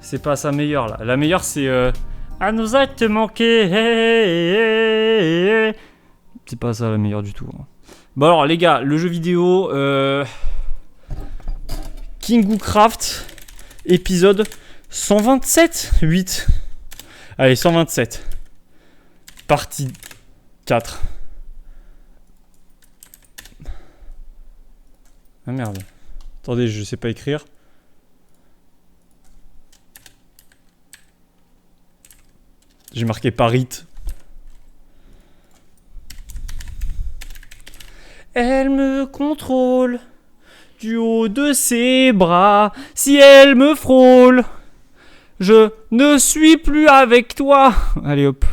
C'est pas sa meilleure là. La meilleure c'est à nos actes manqués. C'est pas ça la meilleure du tout. Bon alors les gars, le jeu vidéo King of Craft épisode 127 8. Allez 127. Partie 4. Ah merde. Attendez, je sais pas écrire. J'ai marqué Parit. Elle me contrôle du haut de ses bras. Si elle me frôle, je ne suis plus avec toi. Allez hop.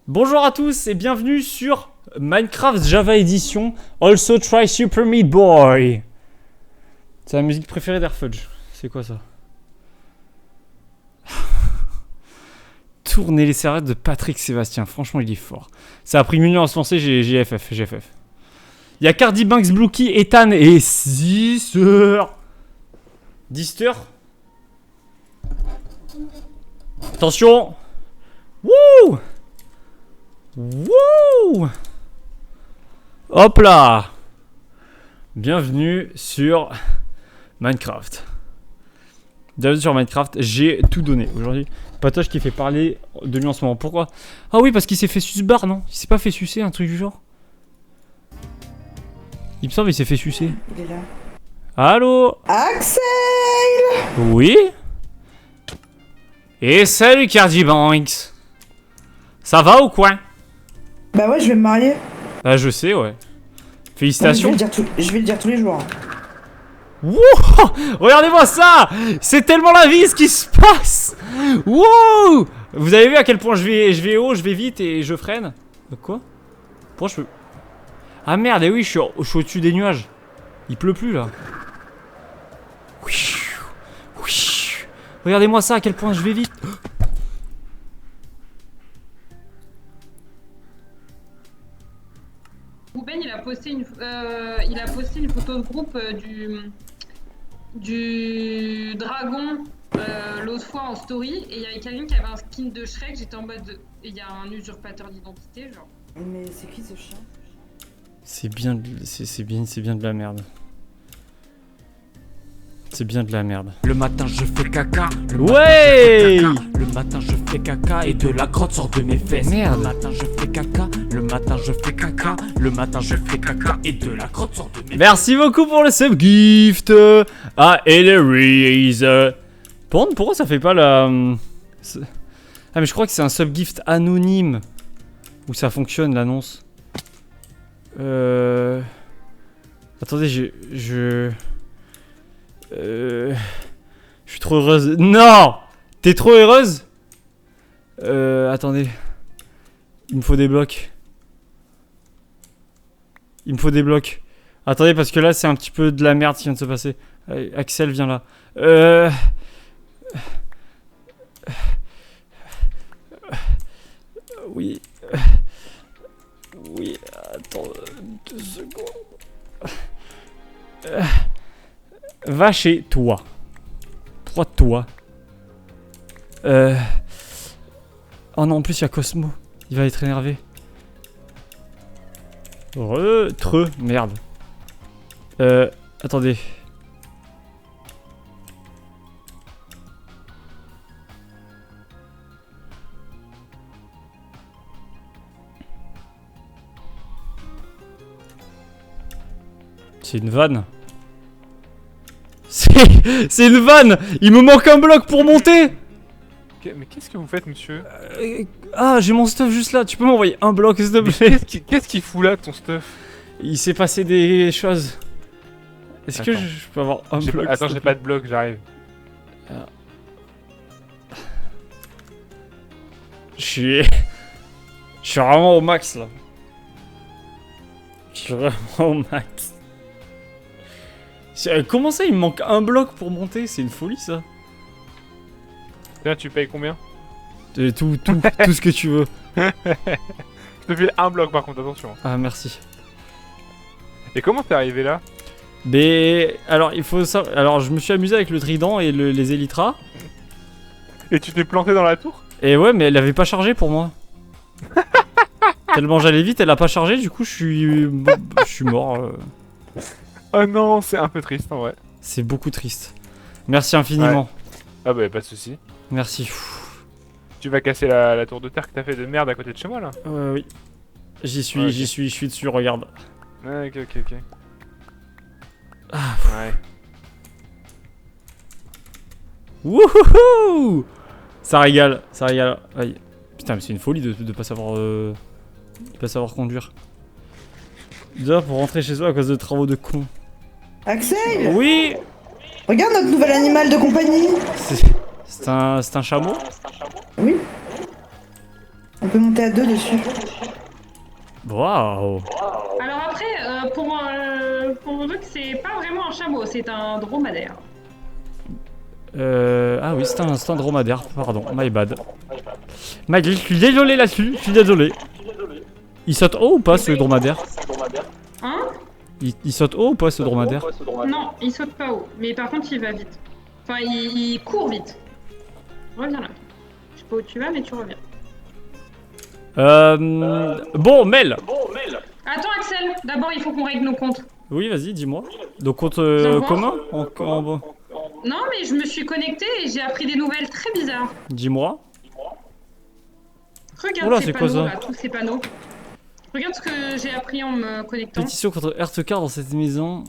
Bonjour à tous et bienvenue sur Minecraft Java Edition. Also try Super Meat Boy. C'est la musique préférée d'Airfudge. C'est quoi ça? Tourner les serviettes de Patrick Sébastien. Franchement, il est fort. Ça a pris 1 million à se lancer. J'ai FF. Il y a Cardi Banks, Blooky, Ethan et Sister. Dister. Attention. Wouh. Wouh. Hop là. Bienvenue sur Minecraft. Bienvenue sur Minecraft. J'ai tout donné aujourd'hui. Patoche qui fait parler de lui en ce moment. Pourquoi? Ah oui, parce qu'il s'est fait suce-bar, non? Il s'est pas fait sucer, un truc du genre? Il me semble qu'il s'est fait sucer. Il est là. Allô? Axel! Oui? Et salut Cardi Banks. Ça va ou quoi? Bah ouais, je vais me marier. Bah je sais, ouais. Non, Félicitations. je vais le dire tous les jours. Wow, regardez-moi ça. C'est tellement la vie ce qui se passe. Wow. Vous avez vu à quel point je vais haut, je vais vite et je freine? Quoi? Pourquoi je peux... Ah merde, et oui, je suis au-dessus des nuages. Il pleut plus là. Regardez-moi ça, à quel point je vais vite. Ruben, il a posté une photo de groupe du dragon l'autre fois en story, et il y avait quelqu'un qui avait un skin de Shrek. J'étais en mode, il y a un usurpateur d'identité, genre. Mais c'est qui ce chien? C'est bien de la merde. C'est bien de la merde. Le matin je fais caca. Ouais. Le matin je fais caca et de la crotte sort de mes fesses. Merde. Le matin je fais caca. Le matin je fais caca. Le matin je fais caca et de la crotte sort de mes fesses. Merci beaucoup pour le sub gift à Elleries. Pourquoi ça fait pas la... Ah mais je crois que c'est un sub gift anonyme où ça fonctionne l'annonce. Attendez, je suis trop heureuse. Non! T'es trop heureuse? Attendez. Il me faut des blocs. Attendez, parce que là, c'est un petit peu de la merde qui vient de se passer. Allez, Axel, viens là. Oui. Oui, attends 2 secondes. Va chez toi. Toi. Oh non, en plus il y a Cosmo. Il va être énervé. Merde. Attendez. C'est une vanne. C'est une vanne. Il me manque un bloc pour monter. Mais qu'est-ce que vous faites, monsieur? Ah, j'ai mon stuff juste là. Tu peux m'envoyer un bloc, s'il te plaît? Qu'est-ce qu'il fout là, ton stuff? Il s'est passé des choses. Est-ce que je peux avoir un bloc? Attends, j'ai pas de bloc, j'arrive. Je suis vraiment au max là. Je suis vraiment au max. Comment ça, il me manque un bloc pour monter? C'est une folie ça. Tiens, tu payes combien? Tout ce que tu veux. Je te file un bloc par contre, attention. Ah, merci. Et comment t'es arrivé là? Mais alors, il faut savoir. Alors, je me suis amusé avec le trident et les élytras. Et tu t'es planté dans la tour? Et ouais, mais elle avait pas chargé pour moi. Tellement j'allais vite, elle a pas chargé, du coup je suis mort. Oh non, c'est un peu triste en vrai. C'est beaucoup triste. Merci infiniment. Ah bah pas de soucis. Merci. Pfff. Tu vas casser la tour de terre que t'as fait de merde à côté de chez moi là? Oui. J'y suis, Ok. je suis dessus, regarde. Ouais, ok. Ah, Ouais. Wouhouhou! Ça régale, ça régale. Aïe. Putain, mais c'est une folie de pas savoir conduire. Déjà pour rentrer chez soi à cause de travaux de con. Axel, Oui! regarde notre nouvel animal de compagnie. C'est un chameau? Oui. On peut monter à 2 dessus. Waouh! Alors après, pour mon truc, c'est pas vraiment un chameau, c'est un dromadaire. Ah oui, c'est un dromadaire, pardon, my bad. Je suis désolé là-dessus, je suis désolé. Il saute haut ou pas ce dromadaire? Hein? Il saute haut ou pas ce dromadaire? Non, il saute pas haut, mais par contre il va vite. Enfin, il court vite. Reviens là. Je sais pas où tu vas, mais tu reviens. Bon, Mel! Attends Axel, d'abord il faut qu'on règle nos comptes. Oui, vas-y, dis-moi. Donc compte J'envoie. commun? Non mais je me suis connectée et j'ai appris des nouvelles très bizarres. Dis-moi. Regarde Oula, ces c'est quoi panneaux ça? là, tous ces panneaux. Regarde ce que j'ai appris en me connectant. Pétition contre Hearthcard dans cette maison.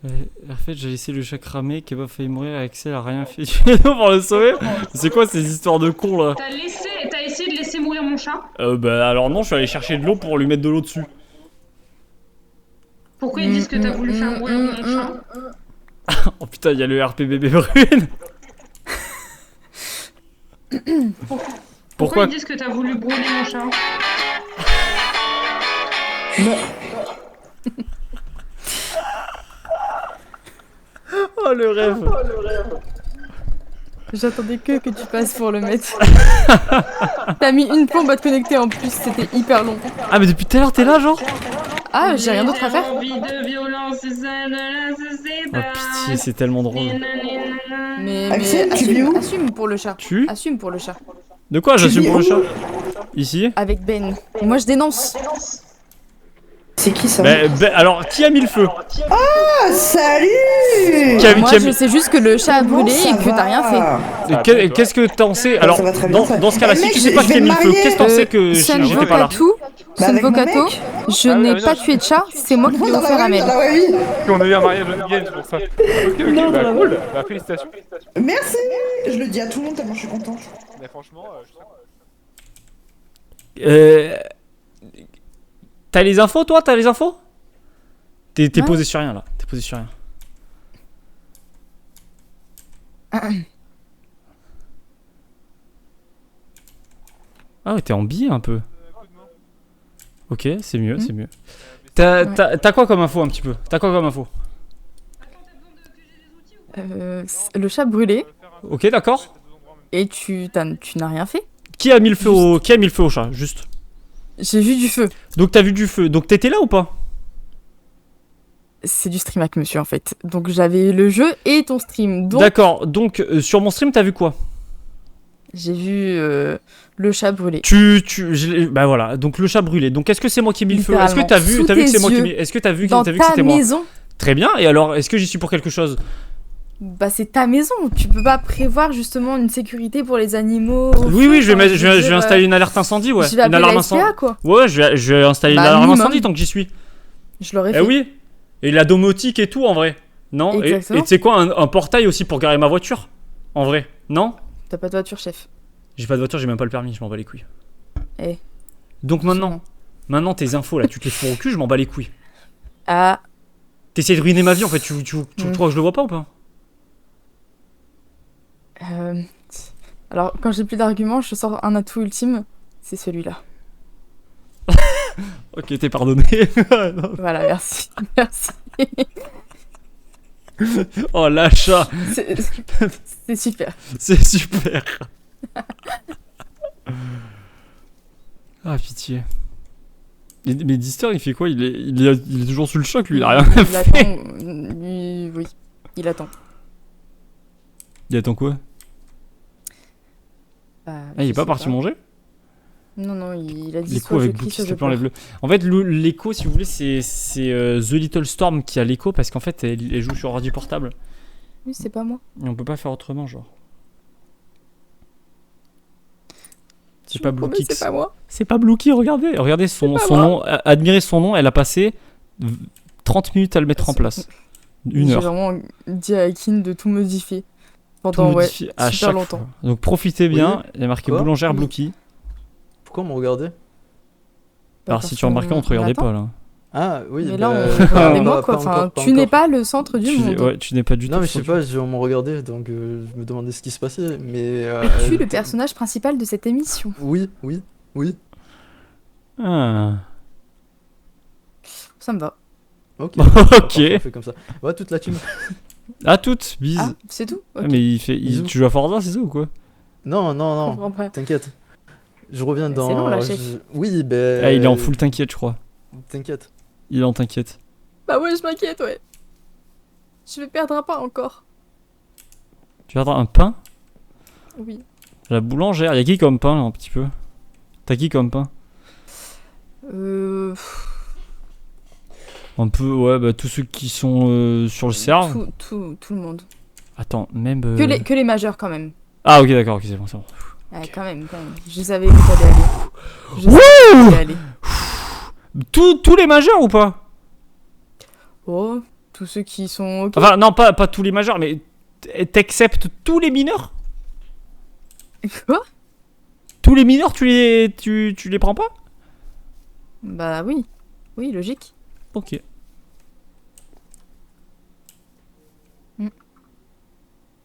En fait, j'ai laissé le chat cramer, Kebab a failli mourir, Axel a rien fait du tout pour le sauver. C'est quoi ces histoires de cons là? T'as essayé de laisser mourir mon chat? Bah alors non, je suis allé chercher de l'eau pour lui mettre de l'eau dessus. Pourquoi ils disent que t'as voulu faire mourir mon chat? Oh putain, il y a le RPBB brune. Pourquoi ils disent que t'as voulu brûler mon chat? Oh le rêve. J'attendais que tu passes pour le mettre. T'as mis une plombe à te connecter en plus, c'était hyper long. Ah mais depuis tout à l'heure t'es là genre? Ah, j'ai rien d'autre à faire. Envie de violence, c'est ça, de la société. Oh pitié, c'est tellement drôle. Mais Axel, tu vis où? assume pour le chat. Tu? Assume pour le chat. De quoi j'assume vis pour le où? chat? Ici? Avec Ben. Et moi je dénonce. C'est qui ça? Alors, qui a mis le feu? Ah, salut! Moi je sais juste que le chat a brûlé et que t'as rien fait. Qu'est-ce que t'en sais? Alors, ça va très bien, ça. dans ce cas-là, Eh, si mec, tu sais pas je qui a vais mis le me feu, marier. qu'est-ce que t'en sais que Sun j'étais pas là? Vocato, Bah, Sun avec mon Vocato, mec. je Ah, n'ai mais pas non, tué de chat, c'est moi qui l'ai Dans offert la à vraie vie, Mel. dans la vraie vie. Puis on a eu un mariage de Miguel, c'est pour ça. Ok, Non, bah non, cool. Bah félicitations. Merci! Je le dis à tout le monde tellement je suis content. Mais franchement, je sais pas. T'as les infos, toi? T'as les infos? T'es Ouais. posé sur rien là. T'es posé sur rien. Ah ouais, t'es en biais un peu. Ok, c'est mieux, c'est mieux. T'as quoi comme info un petit peu? T'as quoi comme info? Le chat brûlé Ok, d'accord. et tu n'as rien fait. Qui a mis le feu au chat? Juste. J'ai vu du feu. Donc t'as vu du feu. Donc t'étais là ou pas? C'est du stream avec monsieur en fait. Donc j'avais le jeu et ton stream. Donc D'accord. Donc sur mon stream, t'as vu quoi? j'ai vu le chat brûlé. Bah voilà. Donc le chat brûlé. Donc est-ce que c'est moi qui ai mis le feu? Est-ce que t'as vu? Sous T'as vu que c'est tes moi qui ai yeux. mis? Est-ce que t'as vu Dans que ta c'était moi? maison. Très bien. Et alors, est-ce que j'y suis pour quelque chose? Bah c'est ta maison. Tu peux pas prévoir justement une sécurité pour les animaux. Oui, je Enfin, vais installer une alerte incendie, ouais. Je vais Une appeler alarme la incendie. SPA quoi. Ouais, je vais installer une Bah, alarme minimum. incendie tant que j'y suis. Je l'aurais Eh fait. oui. Et la domotique et tout en vrai. Non? Et Exactement. tu sais quoi, un portail aussi pour garer ma voiture? En vrai? Non? T'as pas de voiture chef. J'ai pas de voiture, j'ai même pas le permis, je m'en bats les couilles. Eh. Donc maintenant tes infos là, tu te les fous au cul, je m'en bats les couilles. Ah. T'essayes de ruiner ma vie en fait, tu crois que je le vois pas ou pas? Alors quand j'ai plus d'arguments, je sors un atout ultime. C'est celui-là. Ok, t'es pardonné. Voilà, merci. Merci. Oh l'achat, C'est super. c'est super. Ah pitié. Mais Dister il fait quoi? Il est toujours sous le choc lui, il a rien Il fait. attend. Oui, il attend. Il attend quoi? Bah, Ah, il est je pas sais parti manger? Non, non, il a dit L'écho soit je avec crie, Blookie, soit s'il je te plaît, enlève-le. En fait, l'écho, si vous voulez, c'est The Little Storm qui a l'écho parce qu'en fait, elle joue sur ordi portable. Oui, c'est pas moi. Et on peut pas faire autrement, genre. C'est Je pas vous promets, Blue Kicks. c'est pas moi. C'est pas Blue Key, regardez. Regardez son pas moi. nom. Admirez son nom, elle a passé 30 minutes à le mettre en place. Une J'ai heure. vraiment dit à Akin de tout modifier. Tout Pendant, modifié à super chaque longtemps. fois. Donc profitez bien. Oui. Il y a marqué Quoi boulangère Oui. Blue Key. Pourquoi me regarder? Alors si tu remarquais, on te regardait pas là. Ah oui, Mais là, bah, regardez-moi bah, quoi. pas Enfin, encore, pas tu n'es encore. pas le centre du monde. Ouais, tu n'es pas du tout. Non mais je sais centre. pas, je m'en regardais donc je me demandais ce qui se passait, mais... Es-tu le personnage principal de cette émission? Oui, oui, oui. Ah. Ça me va. Ok. Ok. On fait comme ça. Ouais, toute la team. À toutes, bise. Ah, c'est tout? Ah, Ok. mais Bisous. tu joues à Forza, c'est ça ou quoi? Non, non, Je non, comprends pas. t'inquiète. Je reviens C'est dans... long, là, chef. Oui, ben... Ah, il est en full t'inquiète, je crois. T'inquiète. Il est en t'inquiète. Bah ouais, je m'inquiète, ouais. Je vais perdre un pas encore. Tu vas avoir un pain? Oui. La boulangère. Y'a qui comme pain, là, un petit peu? T'as qui comme pain? Euh... Un peu, ouais, bah tous ceux qui sont sur le serve. Tout le monde. Attends, même. Que les majeurs quand même. Ah, ok, d'accord, ok, c'est bon, c'est bon. Ouais, quand même. Je savais où t'allais aller. Je savais où t'allais aller. Tous les majeurs ou pas? Oh, tous ceux qui sont ok. Enfin, non, pas tous les majeurs, mais t'acceptes tous les mineurs? Quoi? Tous les mineurs, tu les prends pas? Bah oui. Oui, logique. Ok. Mm.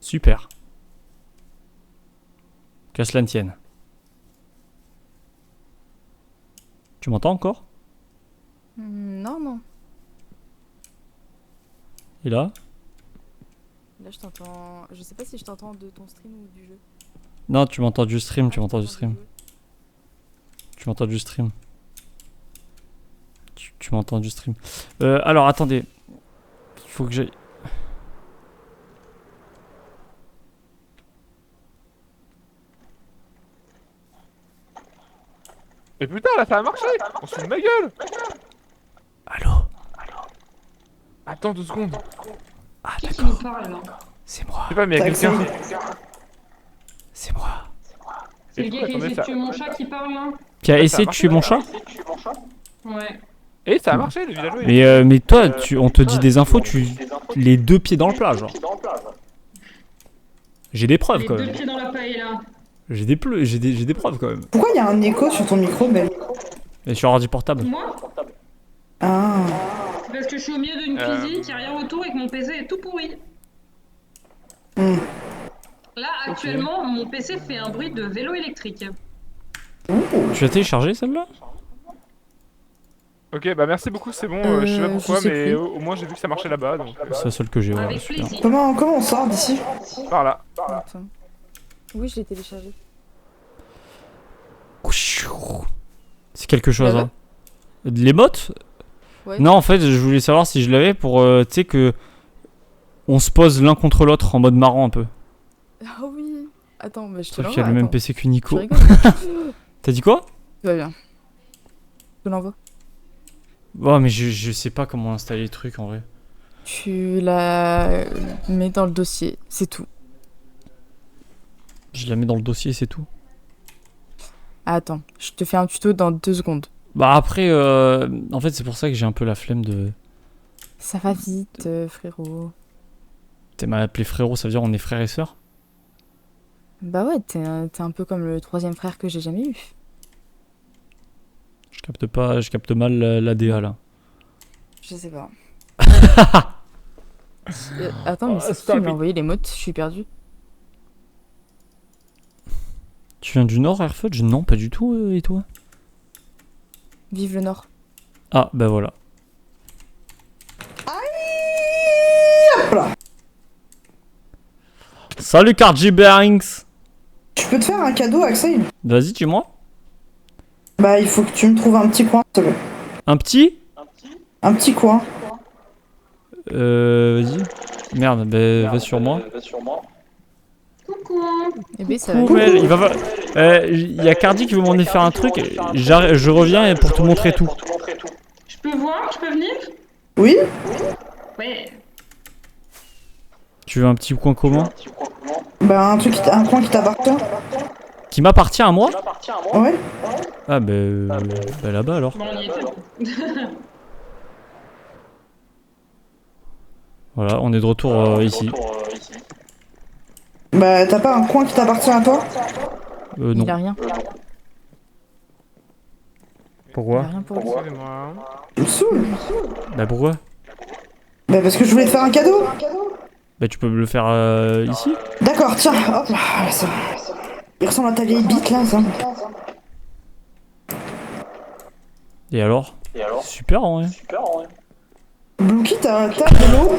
Super. Qu'à cela ne tienne. Tu m'entends encore? Non, non. Et là? Là, je t'entends. Je sais pas si je t'entends de ton stream ou du jeu. Non, tu m'entends du stream, tu m'entends du stream. Tu m'entends du stream. Tu m'entends du stream. Alors, attendez. Il faut que j'aille... Mais putain, là, ça a marché. On se fout de ma gueule. Allô? Attends 2 secondes. Ah, Qui nous d'accord. parle là? C'est moi. Je sais pas, mais y'a quelqu'un. C'est moi. C'est le Et gars qui attendez, essaie de ça- tuer mon chat qui parle là? Qui a Ouais, ça essayé a de tuer mon chat? Ouais. Et ça a marché, le villageois. il- Mais toi, on te dit des infos, les deux pieds dans le plat, genre. J'ai des preuves Les quand deux même. pieds dans la paille là. J'ai des preuves quand même. Pourquoi il y a un écho sur ton micro, Ben? Et sur ordi portable. Moi? Ah. C'est parce que je suis au milieu d'une cuisine, qu'il n'y a rien autour et que mon PC est tout pourri. Hmm. Là, actuellement, mon PC fait un bruit de vélo électrique. Tu l'as téléchargé celle-là? Ok, bah merci beaucoup, c'est bon. Je sais pas Je pourquoi, sais mais plus. au moins j'ai vu que ça marchait là-bas. Donc C'est la seule que j'ai, ouais, Avec super. plaisir. Comment on sort d'ici? par là. Attends. Oui, je l'ai téléchargé. C'est quelque chose, l'avais hein. De l'émote? Ouais. Non, en fait, je voulais savoir si je l'avais pour, tu sais, que on se pose l'un contre l'autre en mode marrant un peu. Ah oui. Attends, mais je te Sauf l'envoie. qu'il y a le même attends. PC que Tu Nico. rigoles? T'as dit quoi? Tout va bien. Je te l'envoie. Oh, mais je sais pas comment installer les trucs en vrai. Tu la mets dans le dossier, c'est tout. Je la mets dans le dossier, c'est tout. Attends, je te fais un tuto dans 2 secondes. Bah après, en fait, c'est pour ça que j'ai un peu la flemme de... Ça va vite, frérot. T'es m'a appelé frérot, ça veut dire on est frères et sœurs? Bah ouais, t'es un peu comme le 3e frère que j'ai jamais eu. Je capte mal l'ADA là. Je sais pas. Attends, mais c'est qui qui m'a envoyé les mots? Je suis perdu. Tu viens du Nord, Airfudge? Non, pas du tout, et toi? Vive le Nord. Ah, bah voilà. Hop là. Salut Cargy Bearings! Je peux te faire un cadeau, Axel? Vas-y, dis-moi. Bah, il faut que tu me trouves un petit coin, s'il te plaît. Un petit? Un petit coin. Vas-y. Merde, bah va sur moi. Coucou. Eh ben, ça va. Poubelle, il va... Il y a Cardi qui veut m'en faire un truc. Je reviens pour te montrer tout. Je peux voir? Je peux venir? Oui? Ouais. Tu veux un petit coin commun? Bah, un coin qui t'appartient. Qui m'appartient à moi? Ouais? Ah bah là-bas alors. Bon, on y était. Voilà, on est de retour ici. Bah, t'as pas un coin qui t'appartient à toi? Non. Il a rien. Il Pourquoi? a rien pour lui. Excusez-moi. Tu me saoules. Bah pourquoi? Bah, parce que je voulais te faire un cadeau. Bah tu peux me le faire ici? D'accord, tiens, hop là, ça. Il ressemble à ta vieille bite là, ça. Et alors? Super en vrai. Blooky, t'as de l'eau?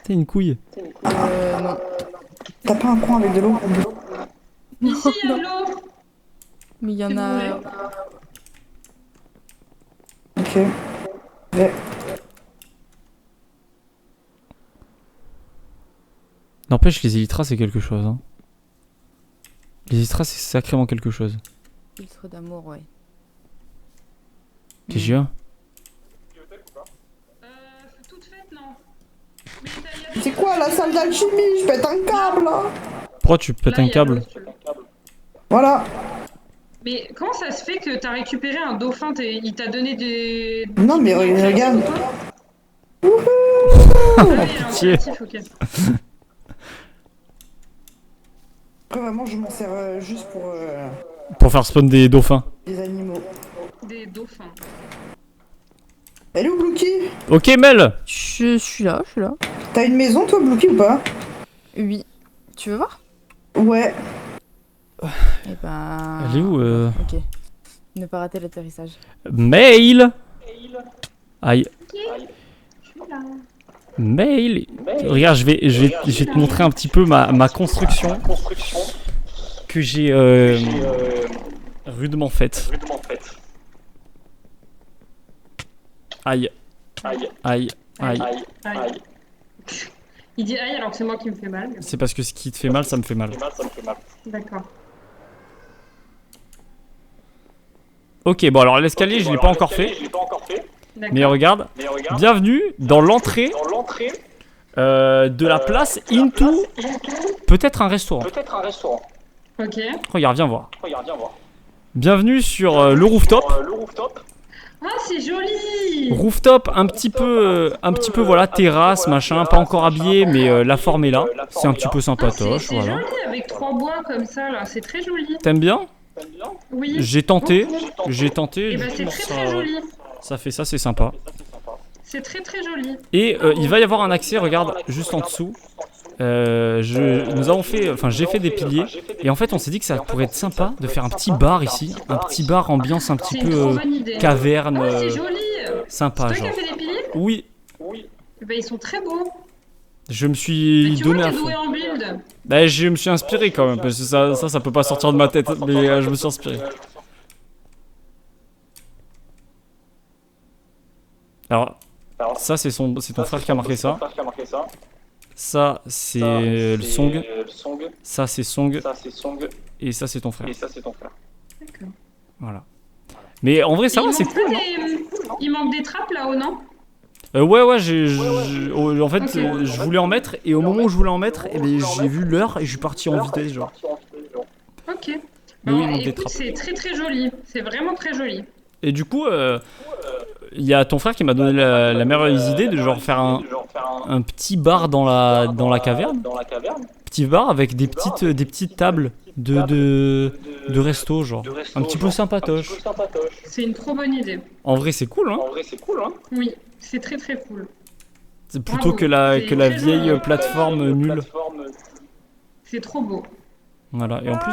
T'es une couille. Non. T'as pas un coin avec de l'eau? Ici, il y a de l'eau. Mais il y en Si vous a. voulez. Ok. Ouais. N'empêche, les Elytras c'est quelque chose. Hein. Les Elytras c'est sacrément quelque chose. Filtre d'amour, ouais. TGA? Toute faite, non. Mais il y a C'est quoi la salle d'alchimie? Je pète un câble là. Pourquoi tu pètes Là, un il y a de l'eau, câble? si tu veux. Voilà. Mais comment ça se fait que t'as récupéré un dauphin? Il t'a donné des... Non mais regarde. Ah oui, il est pitié. impératif, ok. Après vraiment je m'en sers juste Pour faire spawn des dauphins. des animaux. Des dauphins. Elle est où Blooky? Ok Mel! Je suis là. T'as une maison toi Blooky ou pas? Oui. Tu veux voir? Ouais. Eh ben. Elle est où Ok. Ne pas rater l'atterrissage. Mail! Aïe. Mail! Regarde, je vais te montrer un petit peu ma construction que j'ai rudement faite. Aïe. Aïe. Il dit aïe alors que c'est moi qui me fais mal. C'est parce que ce qui te fait mal, ça me fait mal. D'accord. Ok, bon alors l'escalier, je l'ai pas encore fait. D'accord. Mais regarde, bienvenue dans l'entrée de la place into peut-être un restaurant. Ok. Regarde, viens voir. Bienvenue sur le rooftop. Ah, c'est joli! Rooftop, un petit peu voilà, terrasse, machin, pas encore habillé, mais la forme est là. C'est un petit peu Ah, sympatoche, c'est voilà. joli avec 3 bois comme ça là, c'est très joli. T'aimes bien? Oui. J'ai tenté, Et bah du c'est coup, très très joli. ça fait ça, c'est sympa. C'est très très joli. Et il va y avoir un accès, regarde, juste en dessous. J'ai fait des piliers et en fait on s'est dit que ça pourrait être sympa de faire un petit bar ici, un petit bar ambiance un petit C'est une peu trop bonne idée. caverne, Ah, c'est joli! sympa C'est toi genre. qui as fait les piliers? Oui, Eh bah ils sont très beaux. je me suis Mais tu donné vois, à t'es fond. doué en build. Bah, je me suis inspiré quand même parce que ça peut pas sortir de ma tête, mais je me suis inspiré. Alors, ça c'est ton frère qui a marqué ça. Ça c'est le Song. Ça c'est Song. Et ça c'est ton frère. D'accord. Voilà. Mais en vrai ça Et va, il c'est manque cool. pas Hein. Il manque des trappes là-haut, non? Ouais, en fait, Ok. je voulais en mettre et au moment où je voulais en mettre, eh ben, j'ai vu l'heure et je suis parti en vitesse genre. Ok. Mais oui, il Bon, manque des écoute, trappes. c'est très très joli. C'est vraiment très joli. Et du coup, il y a ton frère qui m'a donné la merveilleuse idée de genre faire un petit bar dans la caverne. Petit bar avec des petites tables de resto genre. Un petit peu sympatoche. C'est une trop bonne idée. En vrai c'est cool hein. Oui, c'est très très cool. C'est plutôt Bravo. que la C'est très vieille joli. plateforme nulle. C'est trop beau. Voilà. Et en plus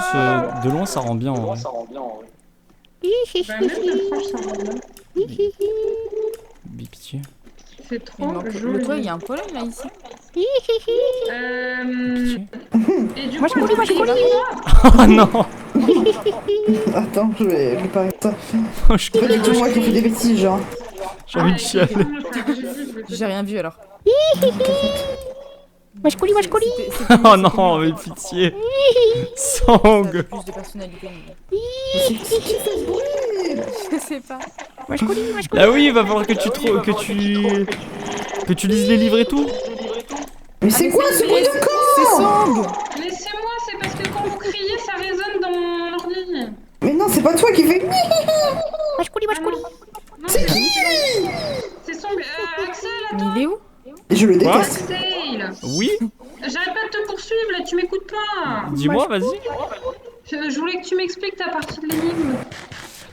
de loin ça rend bien. En vrai. Bah, même de proche, ça rend bien. Pitié. C'est trop joli. Le toit, il y a un problème là ici. Et du coup, Oh non. Attends, je vais préparer ça. Je Pas du tout moi qui fais des bêtises genre. J'ai envie de chialer. J'ai rien vu alors. Mashkouli. Oh non, mais pitié. Sang. Plus de personnalité. C'est qui fait ce bruit? Je sais pas. Ah oui, il va falloir que tu lises les livres et tout. Mais c'est quoi ce bruit de C'est corps? Sang. Laissez-moi, c'est parce que quand vous criez, ça résonne dans mon ordi. Mais non, c'est pas toi qui fais. C'est qui? C'est son... Axel, Mais attends. il est où? Je le Quoi? déteste. Axel. Oui, J'arrête pas de te poursuivre, là, tu m'écoutes pas. dis-moi, vas-y. Je voulais que tu m'expliques ta partie de l'énigme.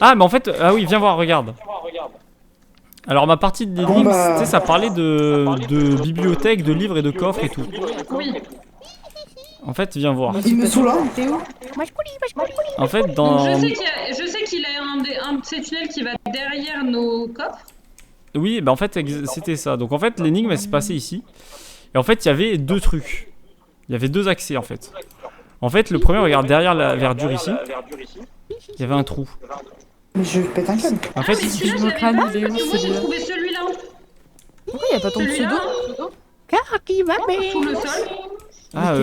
Ah, mais en fait, ah oui, viens voir, regarde. Alors, ma partie de l'énigme, bah. tu sais, ça parlait de bibliothèque, de livres et de coffres et tout. Oui. En fait, viens voir. Il me saoule. T'es où? En fait, Donc, dans. je sais qu'il a un de ces tunnels qui va derrière nos coffres. Oui, bah en fait, c'était ça. Donc, en fait, l'énigme, elle s'est passée ici. Et en fait, il y avait deux trucs. Il y avait deux accès, en fait. En fait, le premier, regarde, derrière la verdure ici, il y avait un trou. Mais je pète un câble. En fait, mais celui-là, mon je l'avais crâne, pas, il est où, parce que moi, j'ai celui-là trouvé celui-là. Pourquoi y a pas ton Celui-là, pseudo? sous le sol. ah,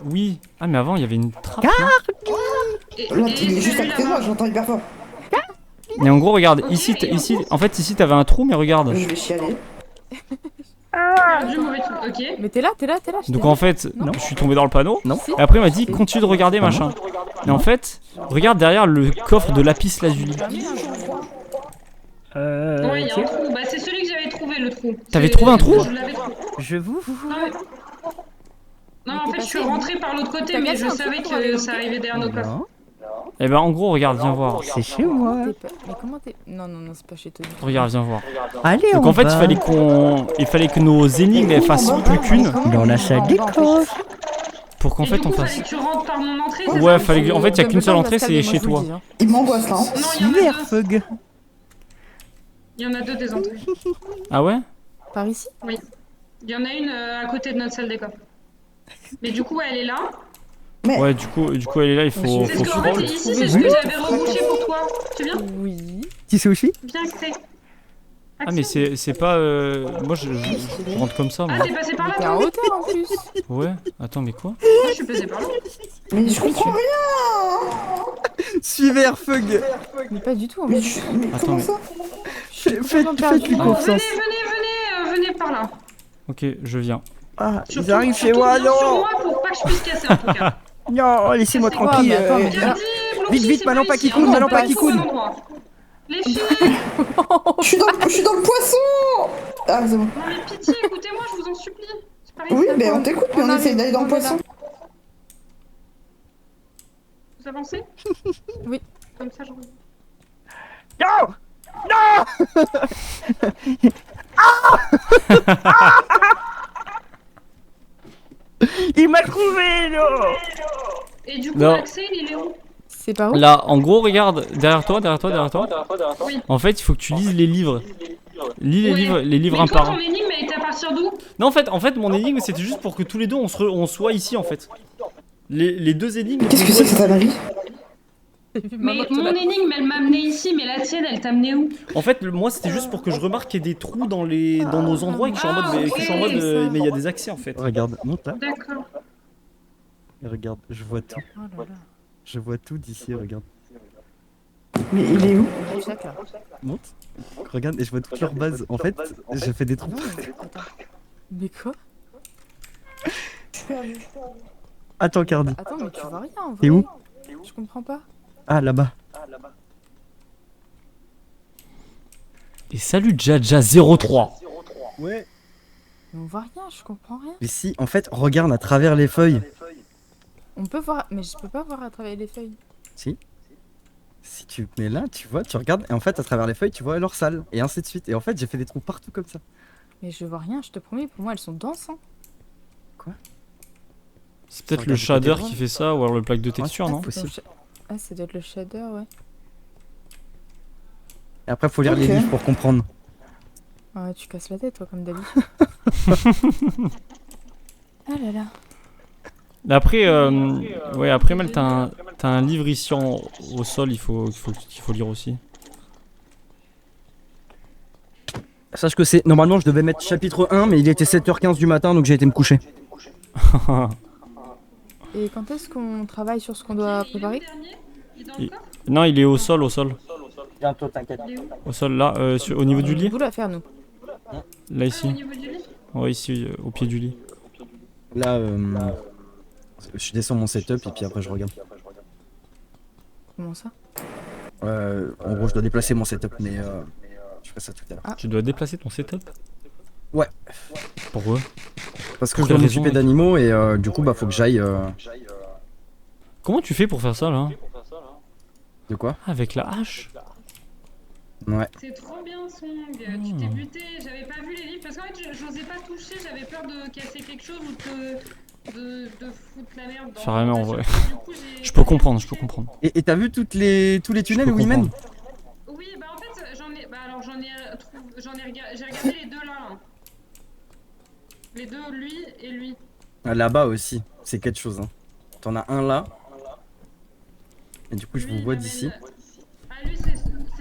oui. Ah, mais avant, il y avait une trappe. non Là, il est juste à côté de moi, j'entends hyper fort. Mais en gros, regarde, ici, en fait, ici, t'avais un trou, mais regarde. Je vais chialer. Du mauvais truc, ok. Mais t'es là. je Donc t'ai en dit. fait, je suis tombé dans le panneau. Non. Si. Et après, il m'a dit, continue de regarder, machin. Et en fait, regarde derrière le coffre de lapis lazuli. Ouais, il y a un trou. Bah, c'est celui que j'avais trouvé, le trou. T'avais C'est- trouvé un trou? Je l'avais trouvé. Je vous. Non, mais... Non, en fait, je suis passé, rentrée par l'autre côté, T'as mais cassé je un truc savais pour aller que au ça thé arrivait derrière nos coffres. Non, Et ben en gros, regarde, viens voir. c'est chez moi. Mais comment t'es. Non, c'est pas chez toi. Regarde, viens voir. Allez, Donc on en fait, va il fallait que nos énigmes elles fassent plus qu'une dans la salle des coffres. pour qu'en Et fait du on coup, fasse. fallait que tu rentres par mon entrée, c'est Ouais, ça fallait que... en fait, il y a qu'une seule entrée, c'est chez toi. Il m'angoisse là. Hein. Non, il y en a deux. Cyberfug. Il y en a deux des entrées. Ah ouais? Par ici? Il y en a une à côté de notre salle des coffres. Mais du coup, elle est là. Ouais, du coup elle est là, il faut C'est ce que, en scroll. fait, ici, c'est ce que j'avais rebouché pour toi. Tu viens? Oui. Petit sushi. Viens, Axel. Ah mais c'est pas moi je rentre comme ça moi. Ah, t'es passé par là, T'es en toi? hauteur en plus. Ouais. Attends, mais quoi? Moi, je suis passé par là. Mais je comprends rien. Cyberfug. Mais pas du tout en Mais, fait. mais Attends, comment mais- ça? Faites-lui Bon, confiance. OK, par là. OK, je viens. Ah, Surtout- ils arrivent chez surtout moi, viens sur non. moi pour pas que je puisse casser, en tout cas. Non, laissez-moi C'est tranquille. quoi, mais attends, mais- Bien dit, Blanqui, vite, c'est maintenant, pas ici, qui coule, on maintenant, est pas qui au coule. bon endroit. Les filles, Je suis dans le poisson. Ah, c'est bon. non mais pitié, écoutez-moi, je vous en supplie. C'est pas Oui, ici. mais on t'écoute, mais on arrive, essaye d'aller dans on le est poisson. Vous avancez? Oui. Comme ça, je reviens. Non. Il m'a trouvé, non. Et du coup, Non. Axel, il est où? C'est par où? Là, en gros, regarde derrière toi. Oui. En fait, il faut que tu lises les livres. Lis les Ouais. livres, Mais un toi, par un. ton énigme, elle était à partir d'où? Non, en fait, mon énigme, c'était juste pour que tous les deux, on soit ici, en fait. Les deux énigmes. Qu'est-ce que c'est que cette ânerie? Mais mon énigme, elle m'a amené ici, mais la tienne, elle t'a amené où? En fait, moi, c'était juste pour que je remarque qu'il y ait des trous dans nos endroits et que je suis en mode, Ah, que je suis en mode, ok. mais il y a des accès, en fait. Regarde, monte là. D'accord. Regarde, je vois tout. Oh là là. Je vois tout d'ici, regarde. Mais il est où? D'accord. Monte. Regarde, et je vois toute leur base. En fait, j'ai fait des trous. Mais quoi? Je suis perdu. Attends, Cardi. Attends, mais tu vois rien en vrai. T'es où? Je comprends pas. Ah, là-bas. Et salut Jaja03. Ouais. Mais on voit rien, je comprends rien. Mais si, en fait, regarde à travers les feuilles. On peut voir, mais je peux pas voir à travers les feuilles. Si. Si tu te mets là, tu vois, tu regardes, et en fait, à travers les feuilles, tu vois leur salle, et ainsi de suite. Et en fait, j'ai fait des trous partout comme ça. Mais je vois rien, je te promets, pour moi elles sont denses. Hein. C'est peut-être Regarde le du côté shader droit. qui fait ça, ou alors le plaque de texture, Ouais, non? possible. Ah, ça doit être le shader, ouais. Et après, faut lire les Ok. livres pour comprendre. Ah, tu casses la tête, toi, comme d'habitude. Ah là là. Après, ouais, après Mel, t'as un livre ici au sol, il faut lire aussi. Sache que c'est. Normalement, je devais mettre chapitre 1, mais il était 7h15 du matin, donc j'ai été me coucher. Et quand est-ce qu'on travaille sur ce qu'on doit préparer? Il est dans le coffre? Non, il est au sol, au sol. Bientôt, t'inquiète. Il est où? Au sol, là, au niveau du lit. Vous la faire, nous. Là, Ah, ici. au niveau du lit? Ouais, ici, au pied du lit. Là, je descends mon setup et puis après je regarde. Comment ça? En gros, je dois déplacer mon setup, mais je ferai ça tout à l'heure. Tu dois déplacer ton setup? Ouais. Pourquoi? Parce que Pour je dois quelle raison, m'occuper mec d'animaux et du coup, bah, faut que j'aille. Comment tu fais pour faire ça, là? De quoi? Avec la hache? Ouais. C'est trop bien, Song. Tu t'es buté. J'avais pas vu les livres parce qu'en fait, j'osais pas toucher. J'avais peur de casser quelque chose ou de foutre la merde. Dans Carrément, dans en vrai. la surface. Du coup, Je peux comprendre, je peux comprendre. Et t'as vu tous les tunnels où ils mènent? Oui, bah en fait, j'ai regardé les deux là. Les deux, lui et lui. Là-bas aussi, c'est quelque chose. Hein. T'en as un là. Et du coup, je Lui, vous il vois amène- d'ici. Ah, lui, c'est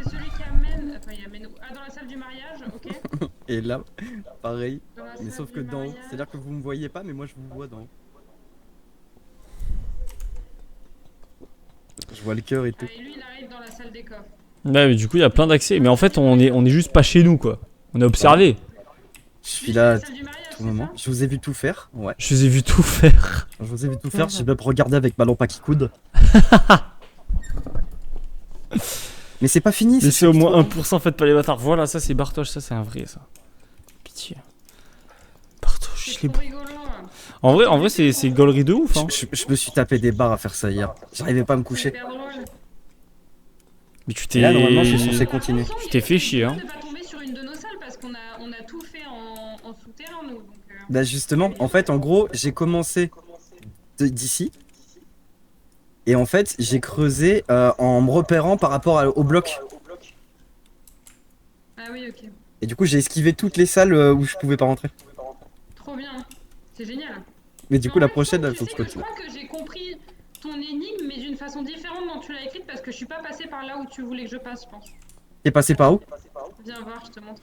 celui qui amène. Enfin, il amène où? Ah, dans la salle du mariage, ok. Et là, pareil. Dans la Mais salle sauf du que d'en haut. mariage. C'est-à-dire que vous me voyez pas, mais moi je vous vois d'en haut. Je vois le cœur et tout. Ah, et lui, il arrive dans la salle des coffres. Ouais, mais du coup, il y a plein d'accès. Mais en fait, on est juste pas chez nous, quoi. On a observé. Je suis Lui, là c'est à la salle du mariage, tout c'est moment. ça? Je vous ai vu tout faire. Ouais. Je les ai vu tout faire. Je vous ai vu tout faire. J'ai même regardé avec ma lampe à qui coude. Mais c'est pas fini. Mais c'est au moins chapitre 1%, faites pas les bâtards. Voilà, ça c'est Bartosz, ça c'est un vrai, ça. Pitié. Bartosz, il C'est est trop beau. rigolo. Hein. En vrai, c'est gaulerie de ouf, hein. Je me suis tapé des barres à faire ça hier. J'arrivais pas à me C'est coucher. hyper drôle. Mais tu Et t'es. là, normalement, je suis censé continuer. Tu t'es fait chier, hein. On pas tomber sur une de nos salles parce qu'on a tout fait en souterrain, nous. Donc, Bah justement, en fait, en gros, j'ai commencé d'ici. Et en fait, j'ai creusé en me repérant par rapport au bloc. Ah oui, ok. Et du coup, j'ai esquivé toutes les salles où je pouvais pas rentrer. Trop bien. C'est génial. Mais du coup, En la fait, prochaine, tu il faut que sais je Je continue. crois que j'ai compris ton énigme, mais d'une façon différente dont tu l'as écrite parce que je suis pas passée par là où tu voulais que je passe, je pense. T'es passé par où? Viens voir, je te montre.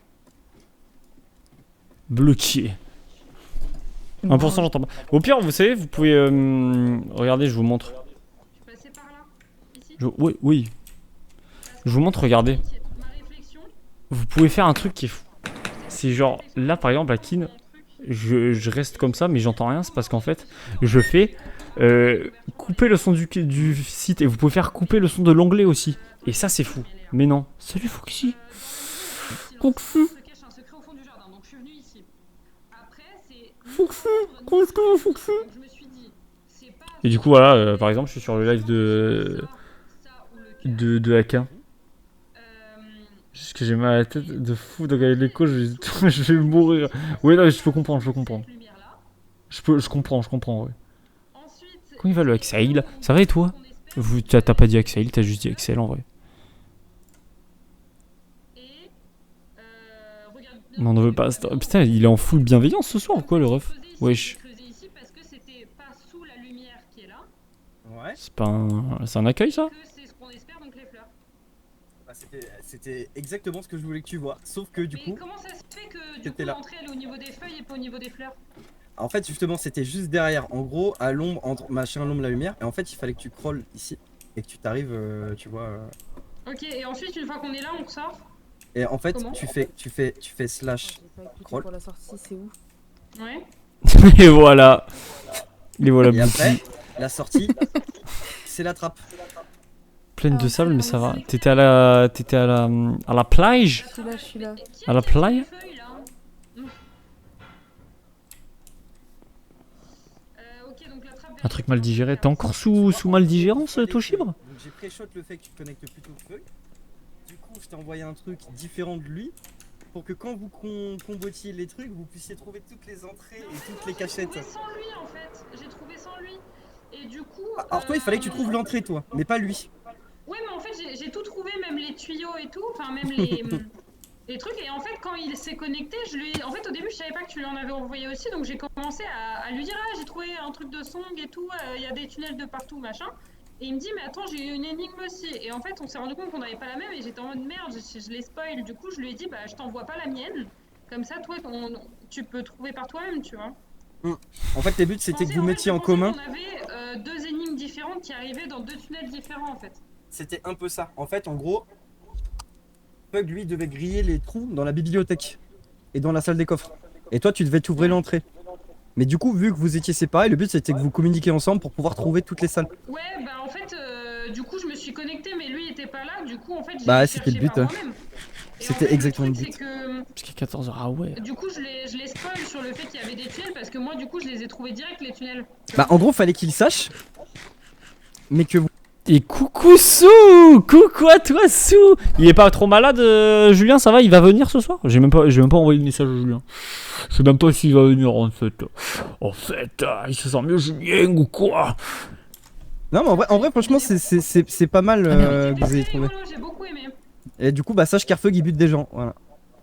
Bloqué. 1%, j'entends pas. Au pire, vous savez, vous pouvez. Regardez, je vous montre. Je suis passée par là. Ici. Oui, oui. Je vous montre, regardez. Ma réflexion. Vous pouvez faire un truc qui est fou. C'est genre, là par exemple, à Kin, je reste comme ça, mais j'entends rien. C'est parce qu'en fait, je fais couper le son du site et vous pouvez faire couper le son de l'onglet aussi. Et ça, c'est fou. Mais non. Salut Foxy. Foxy. Se cache un secret au fond du jardin, donc je suis venue ici. Après, c'est. Foxy. Comment est-ce que Foxy? Donc je me suis dit, c'est pas. Et du coup, voilà, par exemple, je suis sur le live Ça ou le cœur. de Haka. Euh, Juste que j'ai mal à la tête de fou, donc avec l'écho, je vais mourir. Oui, non, je peux comprendre, je peux comprendre. cette lumière-là. Je comprends, ouais. Ensuite. Comment il va le Axel? Ça va et toi? T'as pas dit Axel, t'as juste dit Axel en vrai. Et. Regarde. Mais on ne veut pas. Putain, il est en full bienveillance ce soir ou quoi le ref? Wesh. Creusé ici parce que c'était pas sous la lumière qui est là, Ouais. C'est pas un. C'est un accueil ça? que c'est ce qu'on espère, donc les fleurs. Bah, c'était exactement ce que je voulais que tu vois. Sauf que du Mais coup, comment ça se fait que du C'était coup là. l'entrée elle est au niveau des feuilles et pas au niveau des fleurs? en fait, justement, c'était juste derrière. En gros, à l'ombre, entre machin, l'ombre, la lumière. Et en fait, il fallait que tu crawles ici. Et que tu t'arrives, tu vois. Ok, et ensuite une fois qu'on est là, on ressort. Et en fait, Comment tu fais slash. J'ai pas écouté Crawl. pour la sortie, c'est où? Ouais. Et voilà. Et voilà, Et après, Bouti. la sortie, c'est la trappe. Pleine de sable, mais ça va. T'étais à la plage? Je suis là. Qui À la a cassé playa? les feuilles, là Ok, donc la trappe Un truc mal digéré. T'es encore sous mal digérance, Toshiba? Donc j'ai pré-shot le fait que tu te connectes plutôt aux feuilles. Du coup, je t'ai envoyé un truc différent de lui. Pour que quand vous combotiez les trucs, vous puissiez trouver toutes les entrées et toutes les cachettes. J'ai trouvé sans lui en fait. J'ai trouvé sans lui. Et du coup. Alors toi, il fallait que tu trouves l'entrée, toi, mais pas lui. Ouais, mais en fait, j'ai tout trouvé, même les tuyaux et tout. Enfin, même les trucs. Et en fait, quand il s'est connecté, en fait, au début, je savais pas que tu lui en avais envoyé aussi. Donc, j'ai commencé à lui dire, ah, j'ai trouvé un truc de song et tout. Il y a des tunnels de partout, machin. Et il me dit, mais attends, j'ai eu une énigme aussi. Et en fait, on s'est rendu compte qu'on n'avait pas la même. Et j'étais en mode merde, je l'ai spoil. Du coup, je lui ai dit, bah, je t'envoie pas la mienne. Comme ça, toi, tu peux trouver par toi-même, tu vois. En fait, le but c'était que Pensez- vous en fait, mettiez je en pensais commun. qu'on avait deux énigmes différentes qui arrivaient dans deux tunnels différents, en fait. C'était un peu ça. En fait, en gros, Pug lui devait griller les trous dans la bibliothèque et dans la salle des coffres. Et toi, tu devais t'ouvrir l'entrée. Mais du coup, vu que vous étiez séparés, le but c'était que vous communiquiez ensemble pour pouvoir trouver toutes les salles. Ouais, bah en fait, du coup, je me suis connectée, mais lui, il était pas là. Du coup, en fait, j'ai Bah, cherché c'était le but, par hein. moi-même. Et C'était en fait, exactement le truc, but. c'est que, Jusqu'à 14h, ah ouais. du coup, je les spoil sur le fait qu'il y avait des tunnels parce que moi, du coup, je les ai trouvés direct, les tunnels. Bah, en gros, fallait qu'il sache, mais que vous. Et coucou Sou! Coucou à toi Sou! Il est pas trop malade, Julien, ça va? Il va venir ce soir? J'ai même pas envoyé de message à Julien. Je sais même pas s'il va venir en fait. Il se sent mieux Julien ou quoi? Non, mais en vrai franchement, c'est pas mal que vous ayez C'était trouvé. rigolo, j'ai beaucoup aimé. Et du coup, bah, sache qu'Airfug il bute des gens, voilà.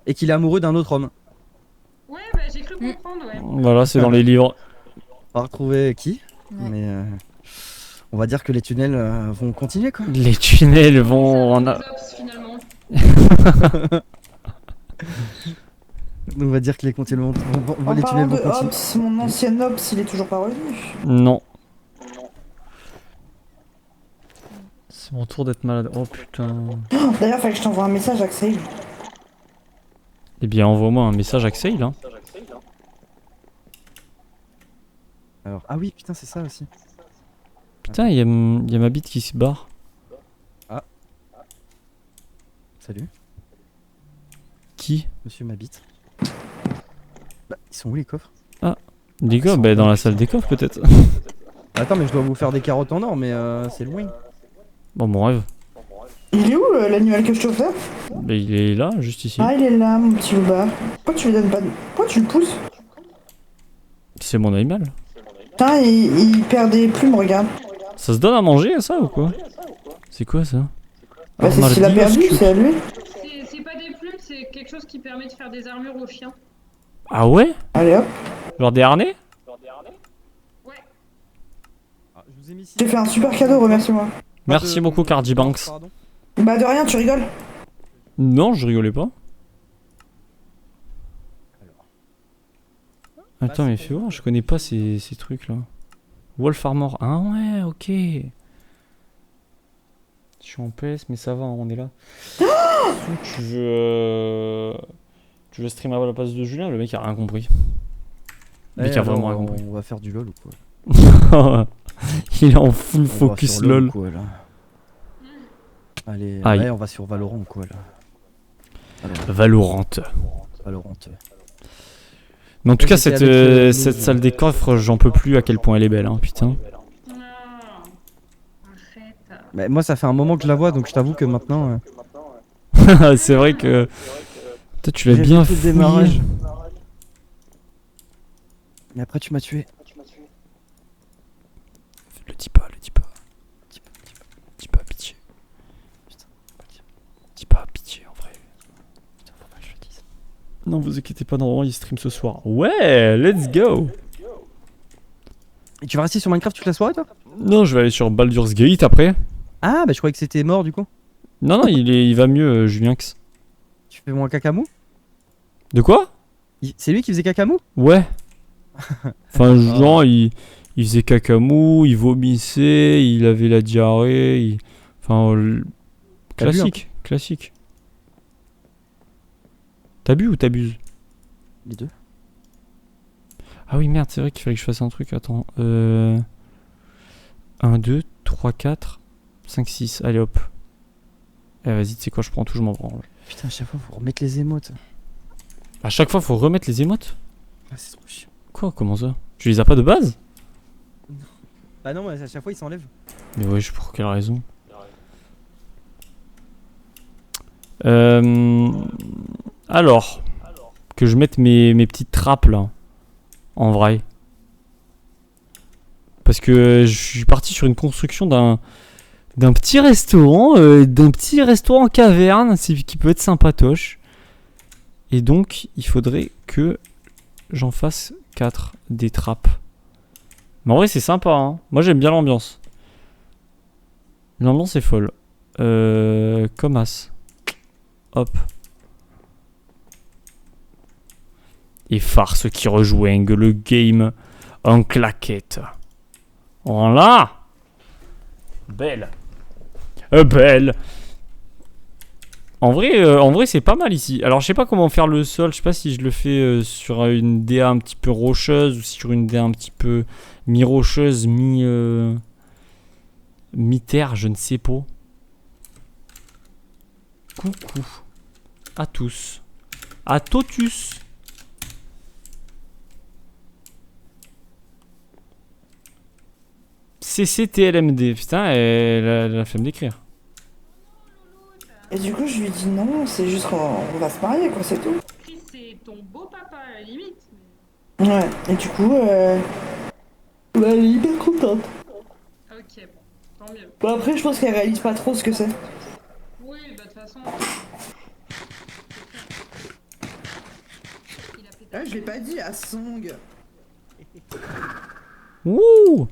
Et qu'il est amoureux d'un autre homme. Ouais, bah j'ai cru comprendre, ouais. Voilà, c'est dans les livres. On va retrouver qui, Ouais. mais on va dire que les tunnels vont continuer quoi. Les tunnels vont en Ça, a... les ops, finalement. On va dire que les tunnels vont, En les tunnels parlant vont de continuer. Ops, mon ancien Ops, il est toujours pas revenu. Non. C'est mon tour d'être malade. Oh putain. D'ailleurs, fallait que je t'envoie un message, Axel. Eh bien, envoie-moi un message Axel, hein. Alors, ah oui, putain, c'est ça aussi. Putain, il y a ma bite qui se barre. Salut, Qui? monsieur ma bite. Bah, ils sont où les coffres? Des coffres? Bah, dans la salle des coffres peut-être. Attends, mais je dois vous faire des carottes en or, mais c'est loin. Bon, mon rêve. Il est où l'animal que je t'ai offert? Bah, il est là, juste ici. Ah, il est là, mon petit loupard. Pourquoi tu lui donnes pas de... Pourquoi tu le pousses? C'est mon animal. Putain, il perd des plumes, regarde. Ça se donne à manger ça ou quoi? C'est quoi ça? Bah, c'est ce qu'il a perdu, c'est à lui. C'est pas des plumes, c'est quelque chose qui permet de faire des armures aux chiens. Ah ouais? Allez hop, Genre des harnais? Ouais. Ah, je vous ai mis ici. j'ai fait un super cadeau, remercie-moi. Merci beaucoup Cardi Banks. Pardon. Bah de rien, tu rigoles. Non, je rigolais pas. Attends, mais fais voir, je connais pas ces trucs là. Wolf Armor. Ah ouais, ok. Je suis en PS, mais ça va, on est là. Tu veux. Tu veux stream à la place de Julien? Le mec a rien compris. Le mec a vraiment rien compris. On va faire du LOL ou quoi? Il est en full On va focus sur LOL lol. ou quoi, là. Allez, Aïe. ouais, on va sur Valorant ou quoi là? Valorant. Valorant. Mais en tout Ouais, cas, j'étais cette, avec, cette salle des coffres, j'en peux plus à quel point elle est belle, hein, putain. Non. Arrête. Mais moi, ça fait un moment que je la vois, donc je t'avoue que maintenant. C'est vrai que. Toi, tu l'as j'ai bien fait tout fouillé. le démarrage. Mais après, tu m'as tué. Le dis pas, le dis pas. Dis pas, pitié. Putain, Dis pas, pitié, en vrai. Putain, faut pas que je le dise. Non, vous inquiétez pas, normalement, il stream ce soir. Ouais, let's go. Et tu vas rester sur Minecraft toute la soirée, toi? Non, je vais aller sur Baldur's Gate après. Ah, bah je croyais que c'était mort du coup. Non, non, il va mieux, Julienx. Tu fais moins cacamou? De quoi? C'est lui qui faisait cacamou? Ouais. Enfin, genre, il faisait cacamou, il vomissait, il avait la diarrhée. Enfin, T'as bu un classique, classique. T'as bu ou t'abuses? Les deux. Ah oui, merde, c'est vrai qu'il fallait que je fasse un truc. Attends. 1, 2, 3, 4, 5, 6. Allez hop. Eh, vas-y, tu sais quoi, je prends tout, je m'en branle. Putain, à chaque fois, faut remettre les émotes. À chaque fois, faut remettre les émotes? Ah, c'est trop chiant. Quoi? Comment ça? Tu les as pas de base? Bah non, à chaque fois, il s'enlève. Mais ouais, je pour quelle raison? Alors, que je mette mes petites trappes là, en vrai. Parce que je suis parti sur une construction d'un petit restaurant, en caverne, qui peut être sympatoche. Et donc, il faudrait que j'en fasse 4 des trappes. Mais en vrai, c'est sympa, hein. Moi, j'aime bien l'ambiance. L'ambiance est folle. Comme as. Hop. Et Farce qui rejoignent le game en claquette. Voilà. Belle. Belle. En vrai c'est pas mal ici. Alors je sais pas comment faire le sol. Je sais pas si je le fais sur une DA un petit peu rocheuse ou sur une DA un petit peu mi-rocheuse, mi-terre, je ne sais pas. Coucou. À tous. À totus. CCTLMD. Putain, elle a la flemme d'écrire. Et du coup, je lui dis non, c'est juste qu'on va se marier, quoi, c'est tout. Chris, c'est ton beau papa à la limite. Ouais, et du coup, bah, elle est hyper contente. Ok, bon, tant mieux. Bon, après, je pense qu'elle réalise pas trop ce que c'est. Oui, bah de toute façon. Il a pété. Ah, je l'ai pas dit à Song. Ouh.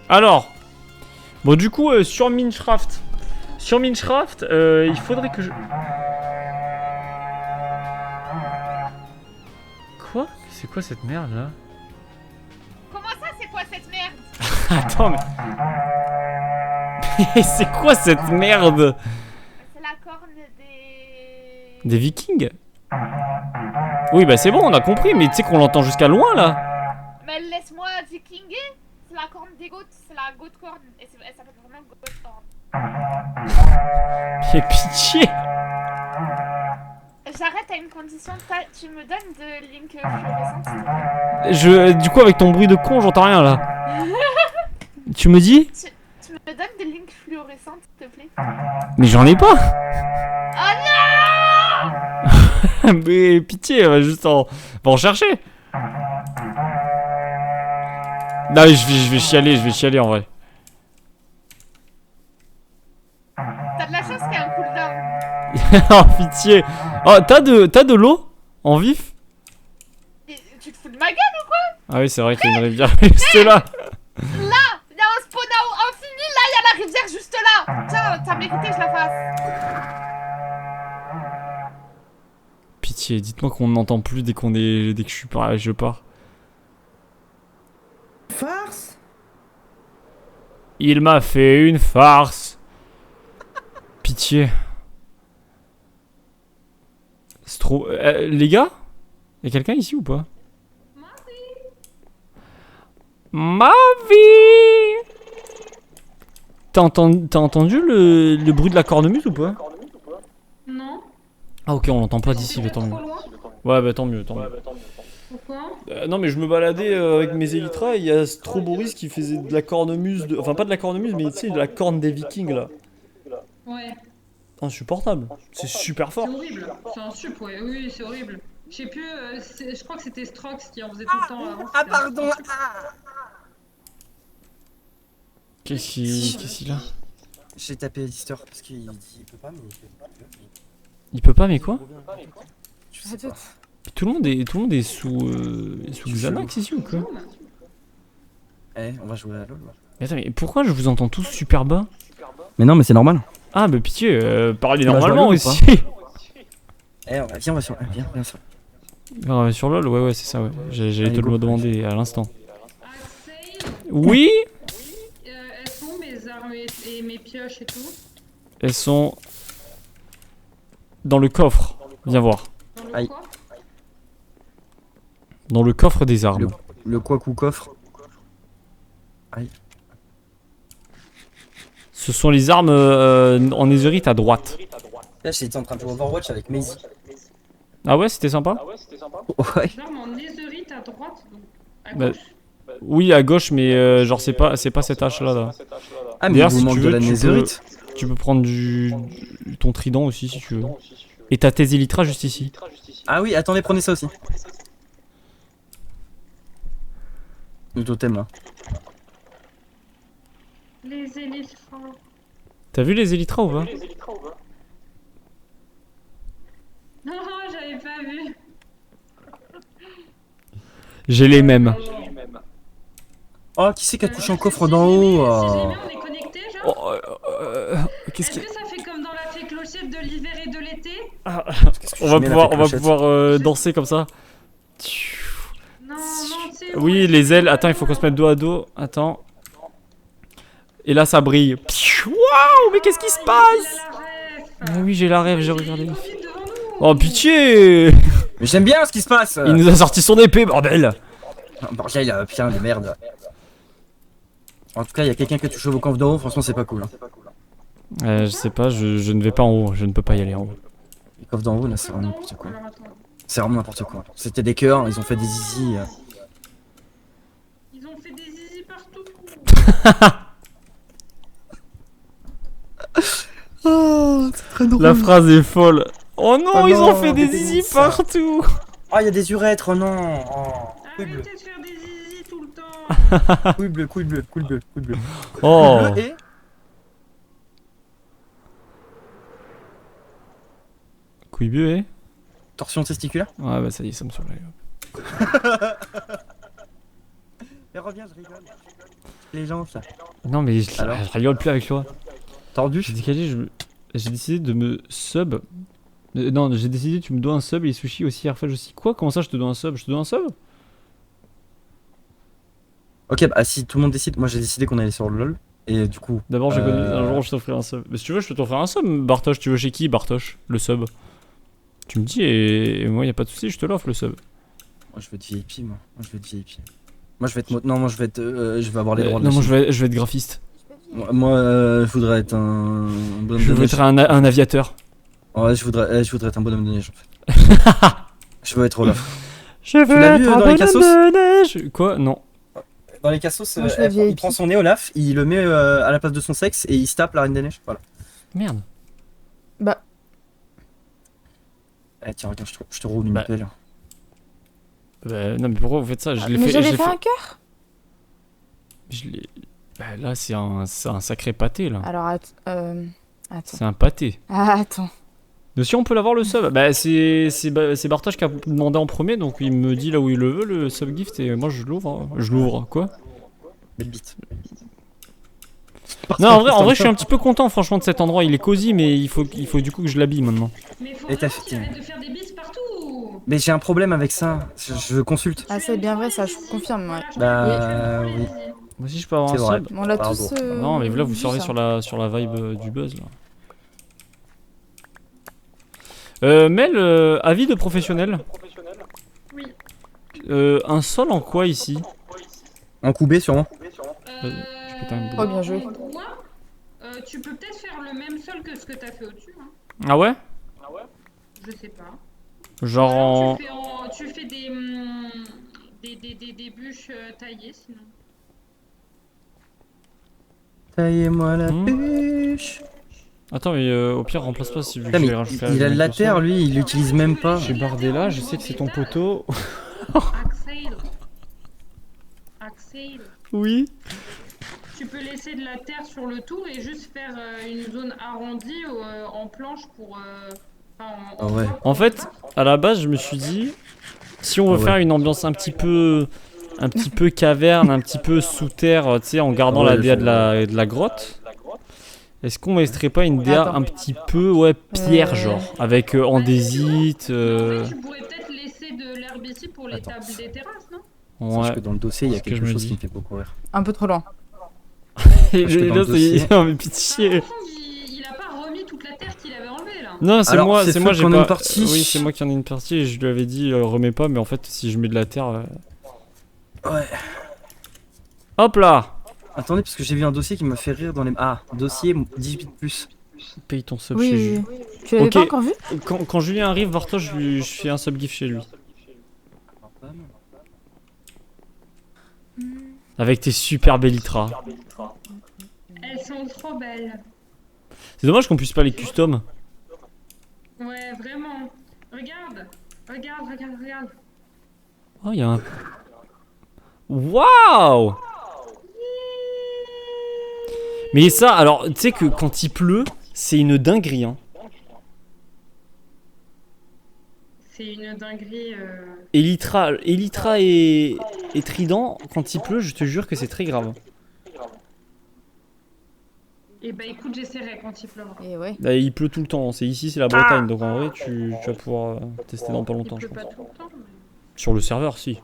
Alors. Bon, du coup, sur Minecraft. Sur Minecraft, il faudrait que je... Quoi? C'est quoi cette merde là? Comment ça, c'est quoi cette merde? Attends, mais c'est quoi cette merde? C'est la corne des... Des Vikings? Oui, bah c'est bon, on a compris, mais tu sais qu'on l'entend jusqu'à loin là. Mais laisse-moi vikinger. C'est la corne des goats, c'est la goat corn. Et elle s'appelle vraiment goat corn. J'ai pitié. J'arrête à une condition, tu me donnes de link fluorescente, s'il te plaît. Du coup, avec ton bruit de con, j'entends rien là. Tu me dis? Tu me donnes des links fluorescentes, s'il te plaît. Mais j'en ai pas. Oh non. Mais pitié, va juste va en chercher. Non, mais je vais chialer en vrai. T'as de la chance qu'il y a un cooldown. Oh pitié. Oh, t'as de l'eau en vif? Et tu te fous de ma gueule ou quoi? Ah oui, c'est vrai qu'il y a une rivière juste là. Là, il y a un spawn infini, là, il y a la rivière juste là. Tiens, t'as m'écouté, je la fasse. Pitié, dites-moi qu'on n'entend plus dès que je pars. Farce? Il m'a fait une farce. Pitié. C'est trop... les gars? Y'a quelqu'un ici ou pas? Ma vie. T'as entendu le bruit de la cornemuse ou pas? Non. Ah ok, on l'entend pas d'ici, mais tant mieux. Trop loin. Ouais, bah tant mieux. Pourquoi? Non mais je me baladais avec mes élytras et il y a Stroboris qui faisait de la cornemuse, enfin pas de la cornemuse mais tu sais de la corne des vikings là. Ouais. Insupportable, c'est super fort. C'est horrible. C'est un sup, ouais. Oui, c'est horrible. Je sais plus, je crois que c'était Strox qui en faisait tout le temps avant. Ah pardon. Qu'est-ce qu'il a? J'ai tapé Lister parce qu'il peut pas mais Il peut pas mais quoi? Je sais pas. Tout le monde est sous Xanax ici ou quoi? Eh, on va jouer à LoL. Mais attends, mais pourquoi je vous entends tous super bas? Mais non, mais c'est normal. Ah bah pitié, parlez On va normalement jouer à LoL aussi. Eh, viens, on va sur LoL, viens sur Sur LoL, ouais c'est ça ouais. J'allais Allez, te go. le demander à l'instant. Axel, Oui. elles sont mes armes et mes pioches et tout. Elles sont dans le coffre. Viens voir. Dans le Aïe. quoi? Dans le coffre des armes. Le Kwaku coffre. Aïe. Ce sont les armes en netherite à droite. Là, j'étais en train de jouer Overwatch avec Maisie. Ah ouais, c'était sympa? Ouais. Les armes en netherite à droite, donc à Bah, gauche. Oui, à gauche, mais genre c'est pas cette hache là. Ah, mais D'ailleurs, il vous si manque tu de veux, la netherite. Tu peux prendre ton trident aussi si tu veux. Et t'as tes élytras juste ici. Ah oui, attendez, prenez ça aussi. Le totem là. Les élytras. T'as vu les élytras ou pas? Non, j'avais pas vu. J'ai les mêmes. Oh, qui c'est qui a touché un coffre d'en haut Si je les mets, on est connecté, genre? Oh, qu'est-ce Est-ce qu'il y que ça fait comme dans la fée clochette possible de l'hiver et de l'été. On va pouvoir danser comme ça. Non, non, tu sais. Oui, les ailes. Attends, il faut qu'on se mette dos à dos. Attends. Et là, ça brille. Waouh, mais qu'est-ce qui se passe? Ah oui, j'ai la rêve, j'ai regardé. Oh, pitié! Mais j'aime bien ce qui se passe. Il nous a sorti son épée, bordel! Bordel, putain de merde. En tout cas, il y a quelqu'un qui a touché au camp d'en haut, franchement, c'est pas cool. Je sais pas, je ne vais pas en haut, je ne peux pas y aller en haut. Les coffres d'en haut, là, c'est vraiment n'importe quoi. C'est vraiment n'importe quoi. C'était des cœurs, ils ont fait des zizi. Ils ont fait des zizi partout. Oh, c'est très drôle. La phrase est folle. Oh non, Oh ils non, ont fait des zizi partout! Oh, il y a des urètres, oh non. Couille bleue. Arrêtez de faire des zizi tout le temps. Couille bleue, couille bleue, couille bleue, couille bleue. Oh! Couille bleue et... Couille bleue et? torsion testiculaire. Ouais, bah ça y est, ça me saoule. Mais reviens, je rigole. Les gens, ça. Non, mais je rigole plus avec toi. Tordu. J'ai décalé, j'ai décidé de me sub. Non, j'ai décidé, tu me dois un sub et les sushis aussi. Airfage aussi. Quoi? Comment ça, je te dois un sub? Je te dois un sub? Ok, bah si tout le monde décide, moi j'ai décidé qu'on allait sur le LoL. Et du coup. D'abord, j'ai connu un jour où je t'offrirai un sub. Mais si tu veux, je peux t'offrir un sub, Bartosz. Tu veux chez qui, Bartosz? Le sub. Tu me dis et moi, y a pas de souci, je te l'offre le sub. Moi je veux être VIP, moi. Moi je veux être VIP. Moi je vais être. Non, moi je vais être. Je vais avoir les droits de Non, la moi, chaîne. je vais être graphiste. Moi, je voudrais être un bonhomme Je de veux neige. être un aviateur. Ouais, je voudrais être un bonhomme de neige en fait. Je veux être Olaf. Je veux l'as vu, être un dans les bonhomme cassos de neige. Quoi? Non. Dans les cassos, Moi, je veux il VIP. prend son nez Olaf, il le met à la place de son sexe et il se tape la reine des neiges. Voilà. Merde. Bah, Eh tiens, regarde, je te roule une Bah, pelle. Non, mais pourquoi vous faites ça? Je l'ai mais fait. j'avais je l'ai fait un cœur. Je l'ai. Bah, là, c'est un sacré pâté là. Alors, attends. C'est un pâté. Ah, attends. Mais si on peut l'avoir le sub, bah c'est Bartosz qui a demandé en premier, donc il me dit là où il le veut le sub gift et moi je l'ouvre. Je l'ouvre, quoi? Belle bite. Non, en vrai je suis un petit peu content franchement de cet endroit, il est cosy mais il faut du coup que je l'habille maintenant. Mais faut Et t'as vraiment qu'il fait- arrête de faire des bises partout. Mais j'ai un problème avec ça, je consulte. Ah, c'est bien vrai, ça, je confirme, ouais. Bah oui. Moi aussi je peux avoir C'est un vrai. sub. On l'a Pardon. tous. Non mais là vous vu, servez ça. sur la vibe du buzz là. Mel, avis de professionnel. Oui. Un sol en quoi ici? En coubé sûrement. Oh, bien joué. Moi, tu peux peut-être faire le même sol que ce que t'as fait au-dessus. Hein. Ah ouais? Je sais pas. Genre en... Tu fais des bûches taillées sinon. Taillez-moi la Hmm. bûche. Attends mais au pire remplace pas si vu que Putain, mais j'ai rajouté il a de la terre lui, il l'utilise même pas. J'ai Bardella, je sais que c'est ton poteau. Axel. Oui. Tu peux laisser de la terre sur le tour et juste faire une zone arrondie en planche pour. Ah ouais. En fait, à la base, je me suis dit, si on veut Ah ouais. faire une ambiance un petit peu caverne, un petit peu sous terre, tu sais, en gardant Ouais, la DA je de la grotte, est-ce qu'on mettrait pas une DA Attends. un petit peu, pierre, genre, avec andésite, Tu pourrais peut-être laisser de l'herbe ici pour les Attends. tables des terrasses, non? Sache ouais. que dans le dossier, il y a C'est ce que quelque je me chose dis. qui me fait beaucoup rire. Un peu trop loin. Et Parce que dans là, le dossier- non mais pitié. Par contre, il a pas remis toute la terre qu'il avait enlevée là. Non, c'est Alors, moi, c'est c'est moi, Feu j'ai qui en a pas. une partie. Oui, c'est moi qui en ai une partie et je lui avais dit remets pas, mais en fait, si je mets de la terre. Ouais. Hop là. Attendez, parce que j'ai vu un dossier qui m'a fait rire dans les. Ah, dossier 18+. Paye ton sub Oui, chez oui, Jules. oui. Tu l'avais Ok. pas encore vu? Quand Julien arrive, Bartosz, je fais un sub gift chez lui. Avec tes super Bellitras. Elles sont trop belles. C'est dommage qu'on puisse pas les custom. Ouais, vraiment. Regarde. Regarde. Oh, il y a un. Waouh! Mais ça, alors, tu sais que quand il pleut, c'est une dinguerie, hein. C'est une dinguerie. Elytra et Trident, quand il pleut, je te jure que c'est très grave. Et bah écoute, j'essaierai quand il pleuvra. Et ouais. Bah, il pleut tout le temps, c'est ici, c'est la Bretagne, donc en vrai, tu vas pouvoir tester dans pas longtemps, Il je pleut pense. pas tout le temps, mais Sur le serveur, si.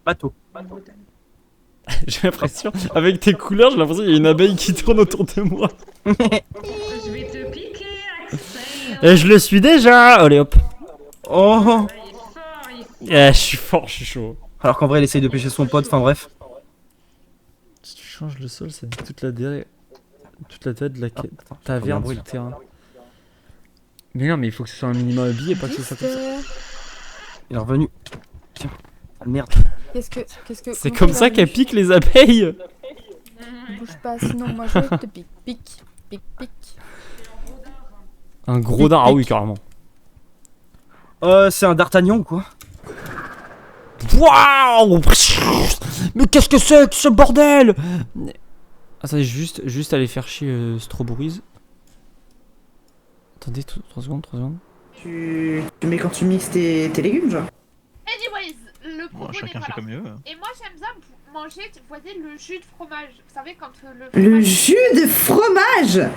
Bateau. en Bretagne. J'ai l'impression, avec tes couleurs, j'ai l'impression qu'il y a une abeille qui tourne autour de moi. Je vais te piquer, Axel. Et je le suis déjà. Allez hop. Oh Ah, il est fort, il est fort. Je suis fort, je suis chaud. Alors qu'en vrai, il essaye de pêcher son pote, enfin bref. Si tu changes le sol, ça fait toute la durée de la Attends, taverne bruit, sur là. le terrain. Mais non, mais il faut que ce soit un minimum habillé, pas que ce soit comme ça. Il est revenu. Tiens. Ah, merde. Qu'est-ce que. C'est comment comme il ça va qu'elle venir pique les abeilles. Bouge pas, sinon moi je te pique. Pique. Un gros dard, ah oui, carrément. C'est un d'Artagnan ou quoi? Waouh! Mais qu'est-ce que c'est que ce bordel? Attendez, juste aller faire chier Strawberries. Attendez, 3 secondes. Tu mets quand tu mixes tes légumes, genre. Anyways, le propos n'est chacun pas fait là. comme il veut. Et moi j'aime bien manger, vous voyez, le jus de fromage. Vous savez quand le Le fromage- jus de fromage.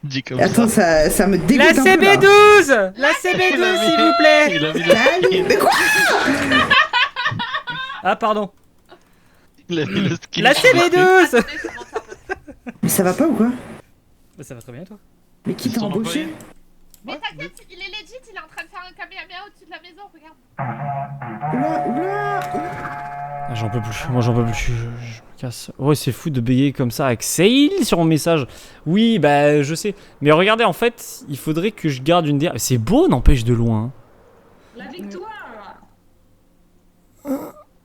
Dit comme Attends, ça. ça me dégoûte La un peu, là. CB12! La CB12, s'il vous plaît! Il a mis Salut. Mais quoi? Ah, pardon. il a mis le skill. La CB12! Attendez, je monte un peu. Mais ça va pas ou quoi? Bah, ça va très bien, toi. Mais qui t'a Ton embauché? employé. Mais t'inquiète, il est legit, il est en train de faire un kamehameha au-dessus de la maison, regarde. Oula. Ah, j'en peux plus, moi j'en peux plus, je me casse. Ouais, c'est fou de bégayer comme ça avec Sail sur mon message. Oui, bah je sais. Mais regardez, en fait, il faudrait que je garde une derrière. C'est beau, n'empêche de loin. La victoire.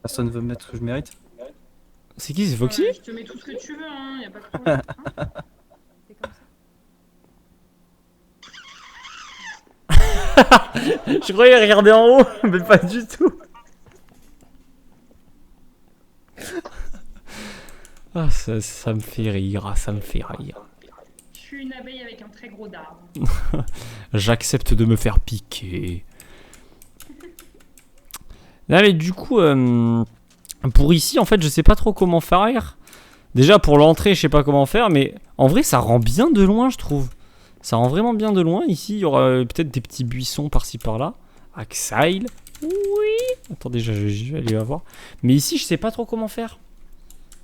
Personne veut me mettre ce que je mérite. C'est qui, c'est Foxy? Ouais, je te mets tout ce que tu veux, hein, y a pas de problème. C'est comme ça. Je croyais regarder en haut, mais pas du tout. Ah, ça me fait rire, ça me fait rire. Je suis une abeille avec un très gros dard. J'accepte de me faire piquer. Non mais du coup, pour ici, en fait, je sais pas trop comment faire. Déjà, pour l'entrée, je sais pas comment faire, mais en vrai, ça rend bien de loin, je trouve. Ça rend vraiment bien de loin. Ici, il y aura peut-être des petits buissons par-ci par-là. Axile. Oui. Attendez, je vais aller voir. Mais ici, je sais pas trop comment faire.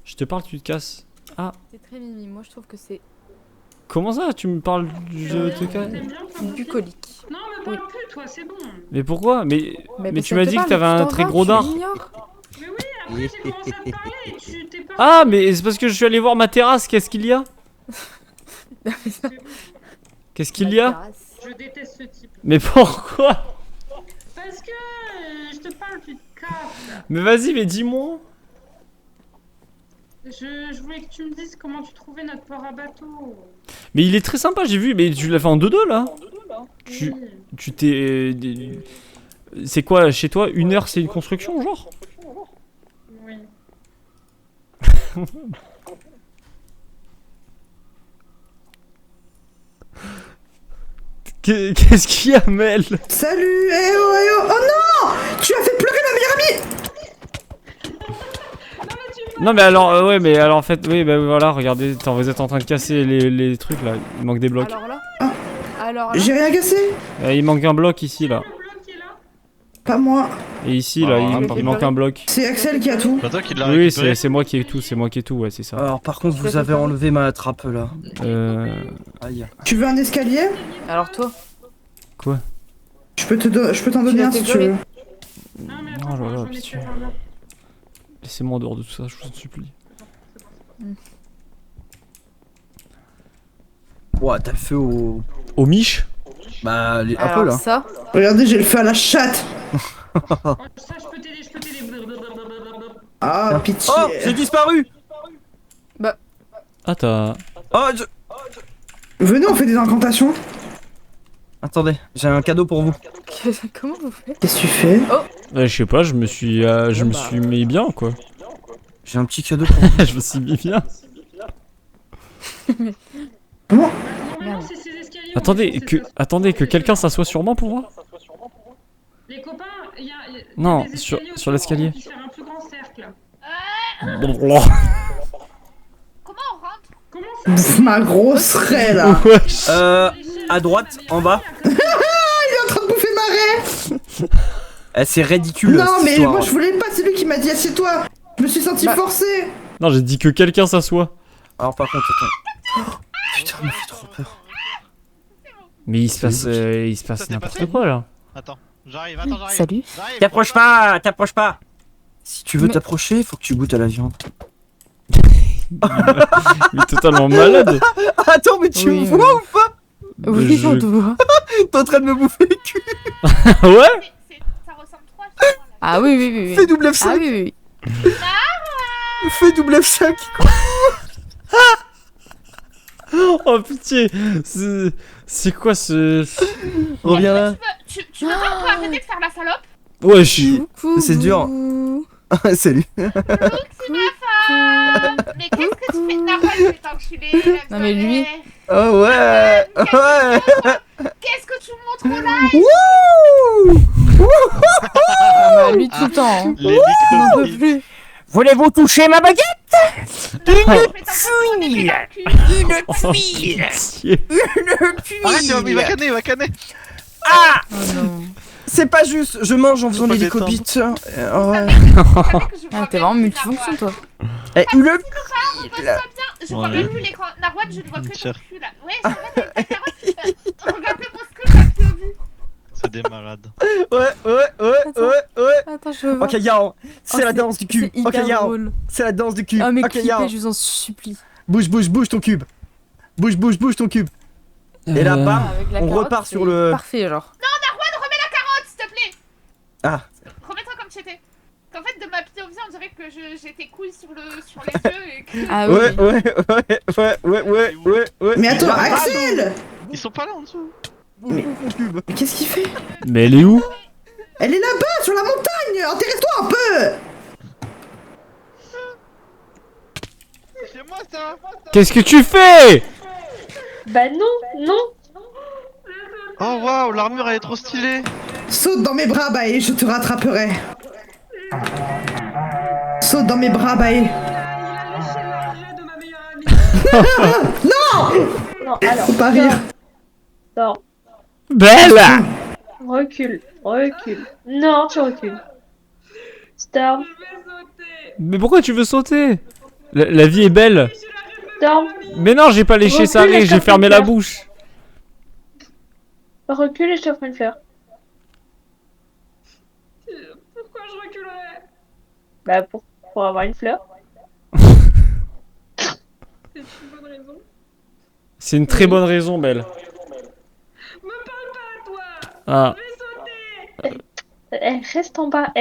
Je te parle, tu te casses. Ah, C'est très mimi, moi je trouve que c'est comment ça? Tu me parles du jeu te casse? T'aimes bien toi, Sophie? bucolique. Non, me parle plus, toi, c'est bon. Mais pourquoi? Mais parce tu que m'as ça dit te que t'avais parle, un tu très t'en gros vas, dard. tu l'ignores. Mais oui, après j'ai commencé à te parler et tu t'es pas. Ah, mais c'est parce que je suis allé voir ma terrasse. Qu'est-ce qu'il y a? Qu'est-ce qu'il y a? Terrasse. Je déteste ce type. Mais pourquoi? Parce que je te parle, tu te casses. Mais vas-y, mais dis-moi. Je voulais que tu me dises comment tu trouvais notre port à bateau. Mais il est très sympa, j'ai vu. Mais tu l'as fait en 2-2 là. Tu Oui. tu t'es. C'est quoi chez toi? 1 heure, c'est une construction, genre? Oui. Qu'est-ce qu'il y a, Mel? Salut. Eh oh, eh oh. Oh non. Tu as fait pleurer ma meilleure amie. Non, mais alors, ouais, mais alors en fait, oui, bah voilà, regardez, attends, vous êtes en train de casser les trucs là. Il manque des blocs. Alors là Ah. Alors là J'ai rien cassé. Il manque un bloc ici là. Le bloc qui est là. Pas moi. Et ici là, il manque un bloc. C'est Axel qui a tout. Pas toi qui l'as Oui, récupéré. c'est moi qui ai tout, ouais, c'est ça. Alors par contre, vous avez enlevé ma trappe là. Aïe. Tu veux un escalier? Alors toi Quoi? Je peux t'en donner l'as un fait si tu voler. veux. Non, mais Oh attends, là là, j'en ai pitié. fait un là. Laissez-moi en dehors de tout ça, je vous en supplie. Ouah, t'as le feu au. Au Mich? Bah, un peu Alors là. ça Regardez, j'ai le feu à la chatte. Oh, ça, je peux t'aider, blablabla. Ah, pitié. Oh, j'ai disparu. Ah, t'as. Oh, Venez, on fait des incantations. Attendez, j'ai un cadeau pour vous. Comment vous faites Qu'est-ce que tu fais? Je sais pas, je me suis mis bien quoi. J'ai un petit cadeau pour vous. Je me suis mis bien. Comment? Normalement, c'est ces escaliers. Attendez, que quelqu'un s'assoie sur moi pour voir. Les copains, il y a. Non, des sur escaliers sur autour, l'escalier. on peut faire un plus grand cercle. Comment on Pff, ma grosse raie là. Wesh. À droite, en bas. Il est en train de bouffer ma raie. C'est ridicule. Non cette mais histoire. moi je voulais pas, c'est lui qui m'a dit assieds-toi. Je me suis senti forcé. Non, j'ai dit que quelqu'un s'assoit. Alors par contre, attends. Putain, il me fait trop peur. Mais il se passe Ça, t'es n'importe passé quoi là. Attends, j'arrive, attends, j'arrive. Salut. J'arrive. T'approches pas, t'approches pas. Si tu veux Mais- t'approcher, faut que tu goûtes à la viande. Il est totalement malade. Attends, mais tu Oui, me vois ou pas? Oui, Je- on te voit. T'es en train de me bouffer le cul. Ouais. Ça ressemble trop à ce moment-là. Ah oui, oui, oui. Fais oui. double F5. Ah oui, oui. Fais double F5. Oh pitié. C'est quoi ce. Reviens là. Tu veux pas un peu arrêter de faire la salope? Ouais, je suis. Coucou. C'est dur. Salut. Coucou, c'est ma femme. Mais qu'est-ce que tu fais? Narwhal, je vais t'enculer. Non, mais lui- Oh ouais. Ouais. Qu'est-ce que tu me montres là? Wouh. Ah bah, lui tout le temps. Hein. Les On n'en peut micros. plus. Voulez-vous toucher ma baguette? Je vais t'enculer dans le cul. Oh, pitié. Arrête, il va canner, il va canner. Ah. Oh non. C'est pas juste. Je mange en faisant Faut pas l'hélicobite. Ouais. Ah, t'es vraiment multifonction, toi. Eh, le. Repose-toi bien. Je vois Ouais. même plus l'écran. Narwhal, je ne vois que ton Cher. cul là. Ouais, j'arrête avec ta carotte. Regarde le muscle que t'as vu. C'est des malades. Ouais. Attends, je vois. Ok, Yao. C'est Oh, la danse du cul. C'est Ok, hyper Yao. drôle. C'est la danse du cul. Ah, mais Ok, Yao. clippez, je vous en supplie. Bouge ton cube. Bouge ton cube. Et là, bam. Avec la On carotte, repart sur c'est le- Parfait, genre. Narwhal, remets la carotte, s'il te plaît. Ah. Remets-toi comme tu étais. Qu'en fait, de ma POV, on dirait que j'ai tes couilles sur les yeux et que. Ah oui. Ouais. Mais attends, Ah, Axel. Ils sont pas là en dessous. Mais qu'est-ce qu'il fait? Mais elle est où? Elle est là-bas, sur la montagne. Intéresse-toi un peu. C'est moi ça. Qu'est-ce que tu fais? Bah non. Oh waouh, l'armure elle est trop stylée. Saute dans mes bras, Bae, je te rattraperai. Saute dans mes bras, Bae. Il a léché la raie de ma meilleure amie. Non, Non, alors. faut pas rire. Sors. Belle. Recule. Non, tu recules. Storm. Mais pourquoi tu veux sauter? La vie est belle. Storm. Mais non, j'ai pas léché sa Recule et raie, je j'ai t'offre fermé une la fleur. bouche. Recule et je t'offre une fleur. Pourquoi je reculerais? Bah pour avoir une fleur. C'est une bonne raison. C'est une très bonne raison, Belle. Me parle pas à toi. Ah. Je vais sauter. Reste en bas.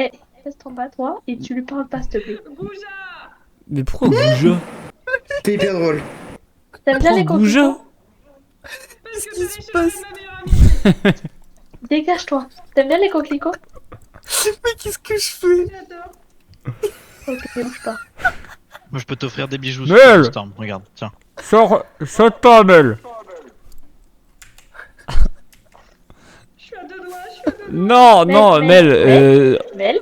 Reste en bas toi et tu lui parles pas s'il te plaît. Gouja. Mais pourquoi Gouja? T'es hyper drôle. T'aimes bien les Pourquoi Gouja? coquelicots? Parce que t'as léché la raie de ma meilleure amie. Dégage-toi. T'aimes bien les coquelicots? Mais qu'est-ce que je fais? J'adore. Ok, bouge pas. Moi je peux t'offrir des bijoux. Mel. Storm, regarde, tiens. Saute pas, Belle. Je suis à deux doigts. Non, non, Mel. Mel.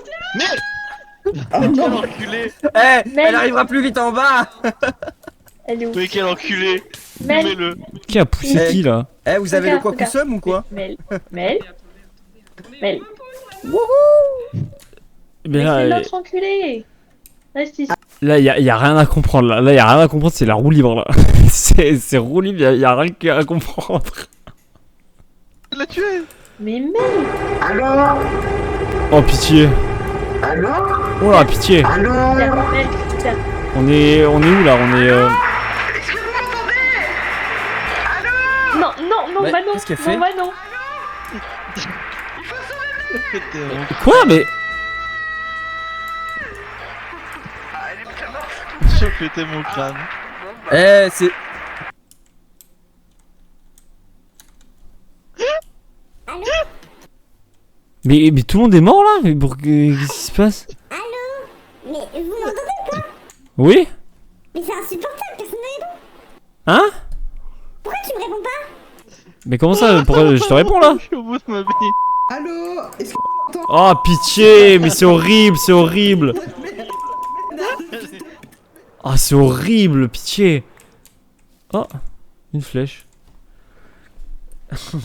Oh Quel non. enculé. Elle arrivera plus vite en bas. Elle est où? Mais quel enculé. Mel. Mets-le. Qui a poussé qui là? Vous avez le quoi Regarde. seum ou quoi? Mel. Mais Mais là, c'est l'autre enculé. Reste ici. là, y a rien à comprendre. Là, y a rien à comprendre. C'est la roue libre là. c'est roue libre. Y a rien à comprendre. Il l'a tué. Mais Mel. Alors? Oh pitié. Alors? Oh là, pitié. Alors? Mel. Tiens. On est où là? On est. Est-ce que vous m'entendez? Non, Mais bah non. qu'est-ce qu'elle fait? Non, bah non. Quoi? Mais. J'ai pété mon crâne. C'est. Mais tout le monde est mort là? Mais qu'est-ce qui se passe? Mais vous m'entendez? Oui? Mais c'est insupportable, personne ne répond. Hein? Pourquoi tu me réponds pas? Mais comment ça? Pourquoi je te réponds là? Je suis au bout de ma vie. Allô? Est-ce que Oh pitié! Mais c'est horrible, c'est horrible! Oh c'est horrible, pitié! Oh, une flèche.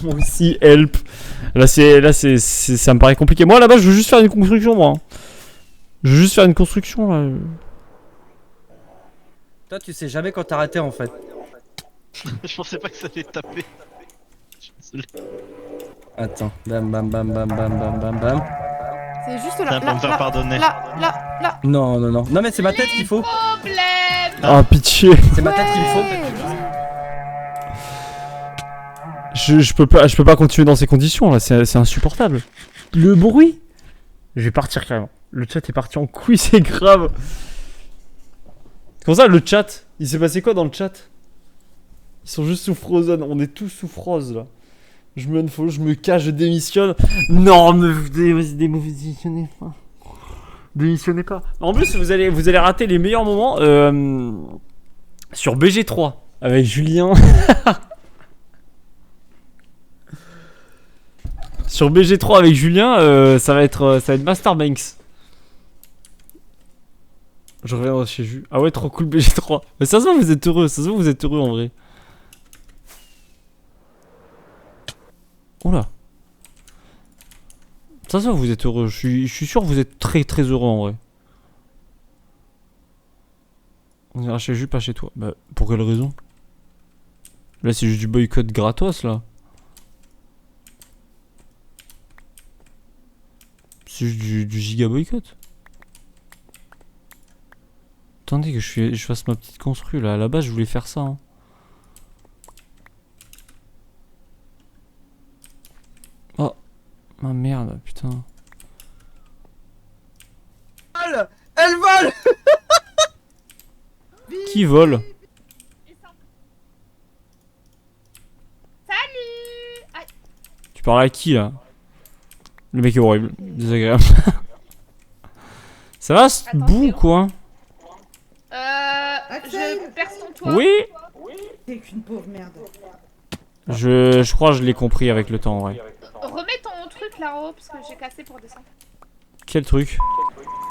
Moi aussi, help. Là, ça me paraît compliqué. Moi, là-bas, je veux juste faire une construction, moi. Je veux juste faire une construction, là. Toi, tu sais jamais quand t'arrêter en fait. Je pensais pas que ça allait taper. Je suis désolé. Attends, bam bam bam bam bam bam bam bam. C'est juste Ça là, va me faire pardonner. là. Non, non, non. Non, mais c'est ma tête qu'il faut. Problème. Ah, pitié. C'est ma tête qu'il faut. Je peux pas continuer dans ces conditions, là. C'est insupportable. Le bruit. Je vais partir carrément. Le chat est parti en couille, c'est grave. Comment ça, le chat? Il s'est passé quoi dans le chat? Ils sont juste sous Frozen. On est tous sous Froze, là. Je me unfollow, je me cache, je démissionne. Non, démissionnez pas. Démissionnez pas. En plus, vous allez rater les meilleurs moments sur BG3 avec Julien. Sur BG3 avec Julien, ça va être Master Banks. Je reviens chez Jules. Ah ouais, trop cool BG3. Mais ça se voit, vous êtes heureux. Ça se voit, vous êtes heureux en vrai. Oula. Ça se voit, vous êtes heureux. Je suis sûr que vous êtes très très heureux en vrai. On ira chez Jules, pas chez toi. Bah, pour quelle raison? Là, c'est juste du boycott gratos là. C'est juste du giga boycott. Attendez que je fasse ma petite constru là. À la base, je voulais faire ça. Hein. Oh, ma merde, putain. Elle vole. Qui vole? Salut. Aïe. Tu parles à qui là? Le mec est horrible, désagréable. Ça va ce bout ou quoi? Je perce ton toit. Oui. T'es qu'une pauvre merde. Je crois que je l'ai compris avec le temps, ouais. Remets ton truc là-haut parce que j'ai cassé pour descendre. Quel truc?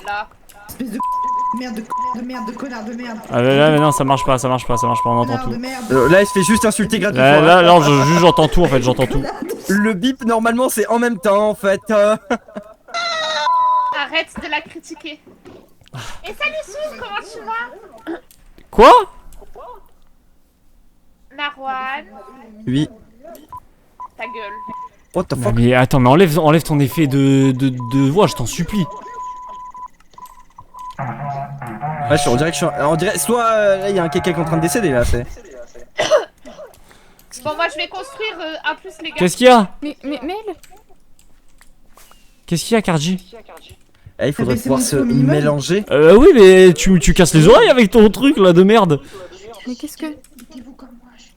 Là. Espèce de merde, de merde, de connard de merde. Ah là, mais non, ça marche pas, on entend tout. Là, il se fait juste insulter gratuitement. Là, j'entends tout en fait, j'entends tout. Le bip, normalement, c'est en même temps en fait. Arrête de la critiquer. Et salut Sous, comment tu vas? Quoi? Narwan. Oui. Ta gueule. What the fuck? Mais attends, mais enlève ton effet de voix, je t'en supplie. Ouais, on dirait que on dirait, soit là, il y a un quelqu'un qui est en train de décéder là, c'est. Bon, moi je vais construire un plus les gars. Qu'est-ce qu'il y a? Mais Qu'est-ce qu'il y a, Karji? Eh, il faudrait pouvoir se mélanger. Oui, mais tu casses les oreilles avec ton truc là de merde. Mais qu'est-ce que...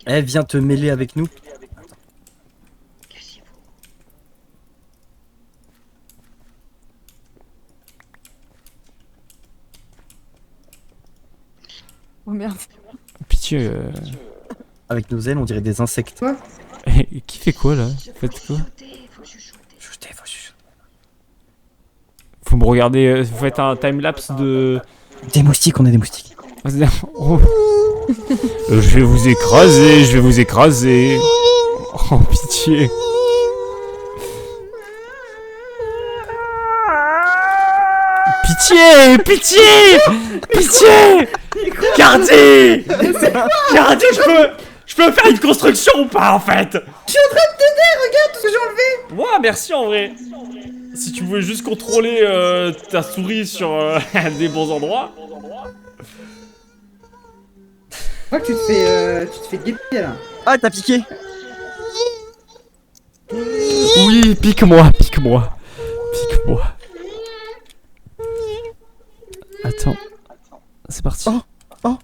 Eh, viens te mêler avec nous. Oh merde. Pitié. Avec nos ailes, on dirait des insectes. Quoi? Qui fait quoi là? Faites quoi? Faut chuchoter. Faut me regarder, vous faites un timelapse de... Des moustiques, on est des moustiques. Oh. Je vais vous écraser. Oh, pitié. Pitié. Cardi, je peux faire une construction ou pas en fait? Je suis en train de t'aider, regarde tout ce que j'ai enlevé. Ouais, merci en vrai. Si tu pouvais juste contrôler ta souris sur des bons endroits. Je crois que tu te fais guetter là. Ah, t'as piqué. Oui, pique-moi. Attends. C'est parti. Oh.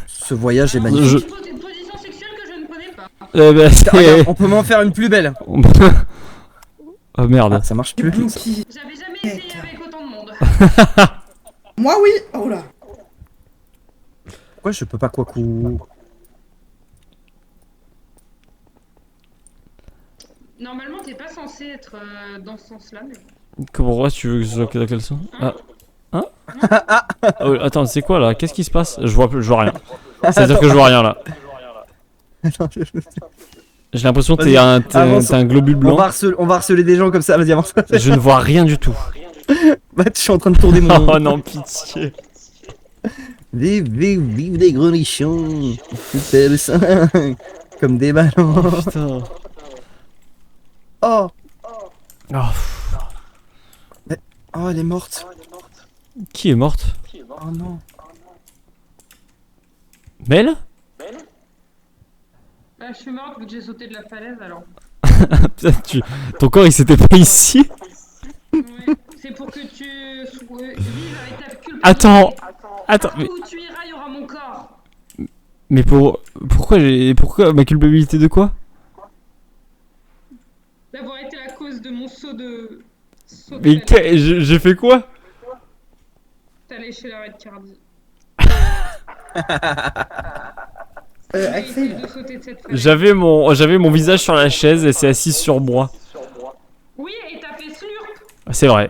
Ce voyage est magnifique. Une position sexuelle que je ne connais pas. Regarde, on peut m'en faire une plus belle. Oh merde. Ça marche plus. J'avais jamais essayé avec autant de monde. Moi oui. Oh là. Pourquoi je peux pas quoi coup? Normalement, t'es pas censé être dans ce sens-là, mais... Comment tu veux que ce soit dans quel sens? Ah. Hein? Oh, attends, c'est quoi là? Qu'est-ce qui se passe? Je vois rien. C'est-à-dire que je vois rien là. Attends, J'ai l'impression que Vas-y, avance. t'es un globule on blanc. va harceler des gens comme ça, vas-y avance. Je ne vois rien du tout. Bah je suis en train de tourner mon... Oh non, pitié. Vive des grenichons, c'est le sein, comme des ballons. Oh putain. Oh, Oh, oh elle est morte. qui est morte? Oh non. Mel? Bah, je suis morte vu que j'ai sauté de la falaise alors. Putain, ton corps il s'était pas ici? Ouais. C'est pour que tu vives avec ta culpabilité. Attends, Partout mais, où tu iras, il y aura mon corps. mais pourquoi ma culpabilité de quoi? D'avoir été la cause de mon saut de Mais falaise. j'ai fait quoi? T'as léché l'arrêt de cardi. Axel, De sauter de cette falaise. J'avais mon visage sur la chaise et c'est assis sur moi. Oui, et t'as fait slurp. C'est vrai.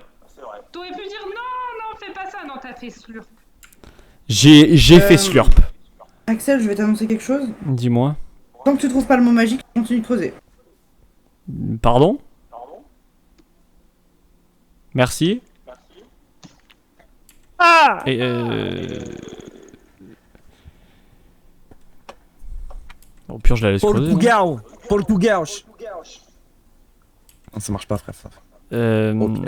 T'aurais pu dire non, fais pas ça. Non, t'as fait slurp. J'ai fait slurp. Axel, je vais t'annoncer quelque chose. Dis-moi. Tant que tu trouves pas le mot magique, continue de creuser. Pardon? Merci. Et au pire, je la laisse creuser. non Portugais. Non, ça marche pas frère. Ok.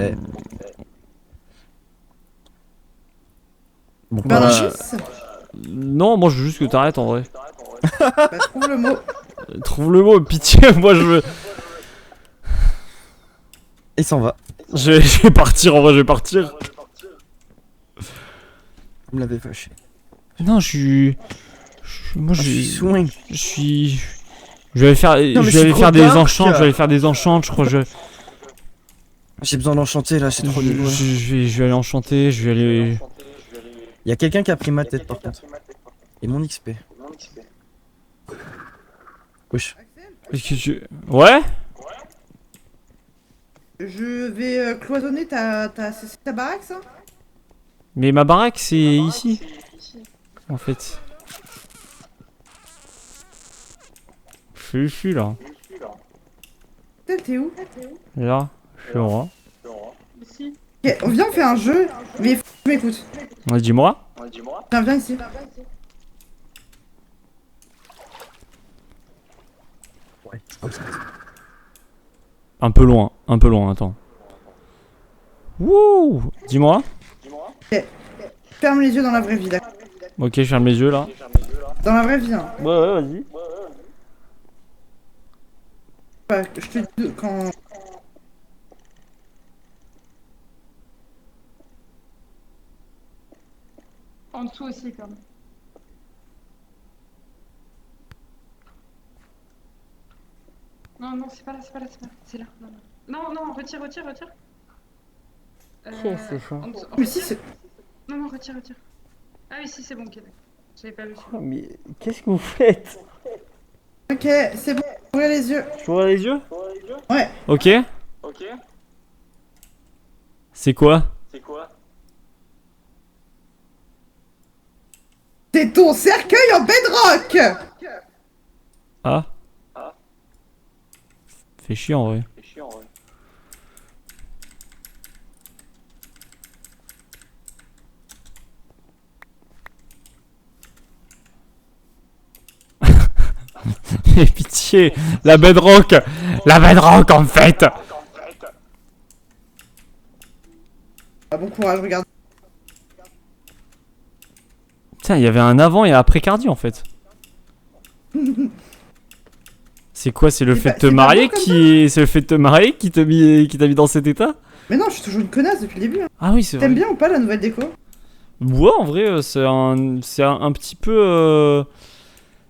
Bon, Bernichis Non, moi je veux juste que t'arrêtes en vrai. Bah, trouve le mot. Trouve le mot, pitié, moi je veux. il s'en va. Je vais partir en vrai, je vais partir. Vous me l'avez fâché. Non, moi Je suis soin. Je vais aller faire, Non, mais je vais aller c'est faire trop des dark. enchantes, je vais aller faire des enchantes, je crois que J'ai besoin d'enchanter là, c'est trop nul. Ouais. je vais aller enchanter, je vais aller. Il y a quelqu'un qui a pris ma tête par contre. Et mon XP. Wesh. Est-ce que Ouais? Je vais cloisonner c'est ta baraque, ça? Mais ma baraque c'est ici. En fait. Je suis là. T'es où? Là, je suis en rang. Ici. Ok, viens, on fait un jeu, mais faut que tu m'écoutes. Dis-moi. Viens ici. Ouais, c'est comme ça. Un peu loin, attends. Wouh! Dis-moi. Ferme les yeux dans la vraie vie, d'accord? Ok, je ferme les yeux là. Dans la vraie vie, hein. Ouais, vas-y. Bah, je te dis quand... En dessous aussi, quand même. Non, c'est pas là. C'est là. Non, retire. Qu'est-ce que c'est ça? Mais si, c'est... Non, retire. Ah oui, si, c'est bon, ok, d'accord. J'avais pas vu. Mais qu'est-ce que vous faites? Ok, c'est bon, ouvrez les yeux. Je ouvre les yeux? Ouais. Ok. C'est quoi? C'est ton cercueil en bedrock! Ah. Fait chier en vrai. Pitié, la bedrock en fait. Ah, bon courage, regarde. Putain, il y avait un avant et un après Cardi en fait. C'est quoi? C'est le fait de te marier c'est le fait de te marier qui t'a mis dans cet état? Mais non, je suis toujours une connasse depuis le début. Hein. Ah oui, c'est vrai. T'aimes bien ou pas la nouvelle déco? Ouais, en vrai, c'est un petit peu.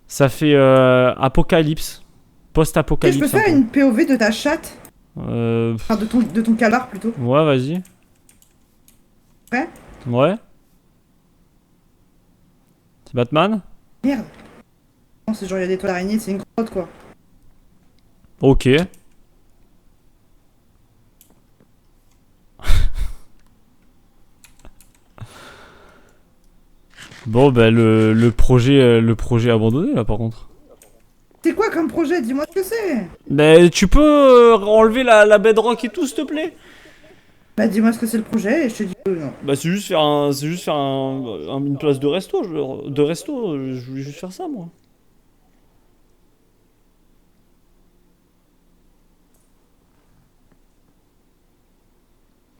Ça fait apocalypse. Ok, Post-apocalypse. je peux te faire un une POV de ta chatte? peu. Enfin, de ton calard plutôt. Ouais, vas-y. Ouais. Ouais. C'est Batman? Merde. Non, c'est genre, il y a des toiles d'araignée, c'est une grotte quoi. Ok. Bon, bah, le projet abandonné, là, par contre. C'est quoi comme projet? Dis-moi ce que c'est. Mais tu peux enlever la bedrock et tout, s'il te plaît? Bah dis-moi ce que c'est le projet et je te dis non. Bah, c'est juste faire une place de resto, je voulais juste faire ça, moi.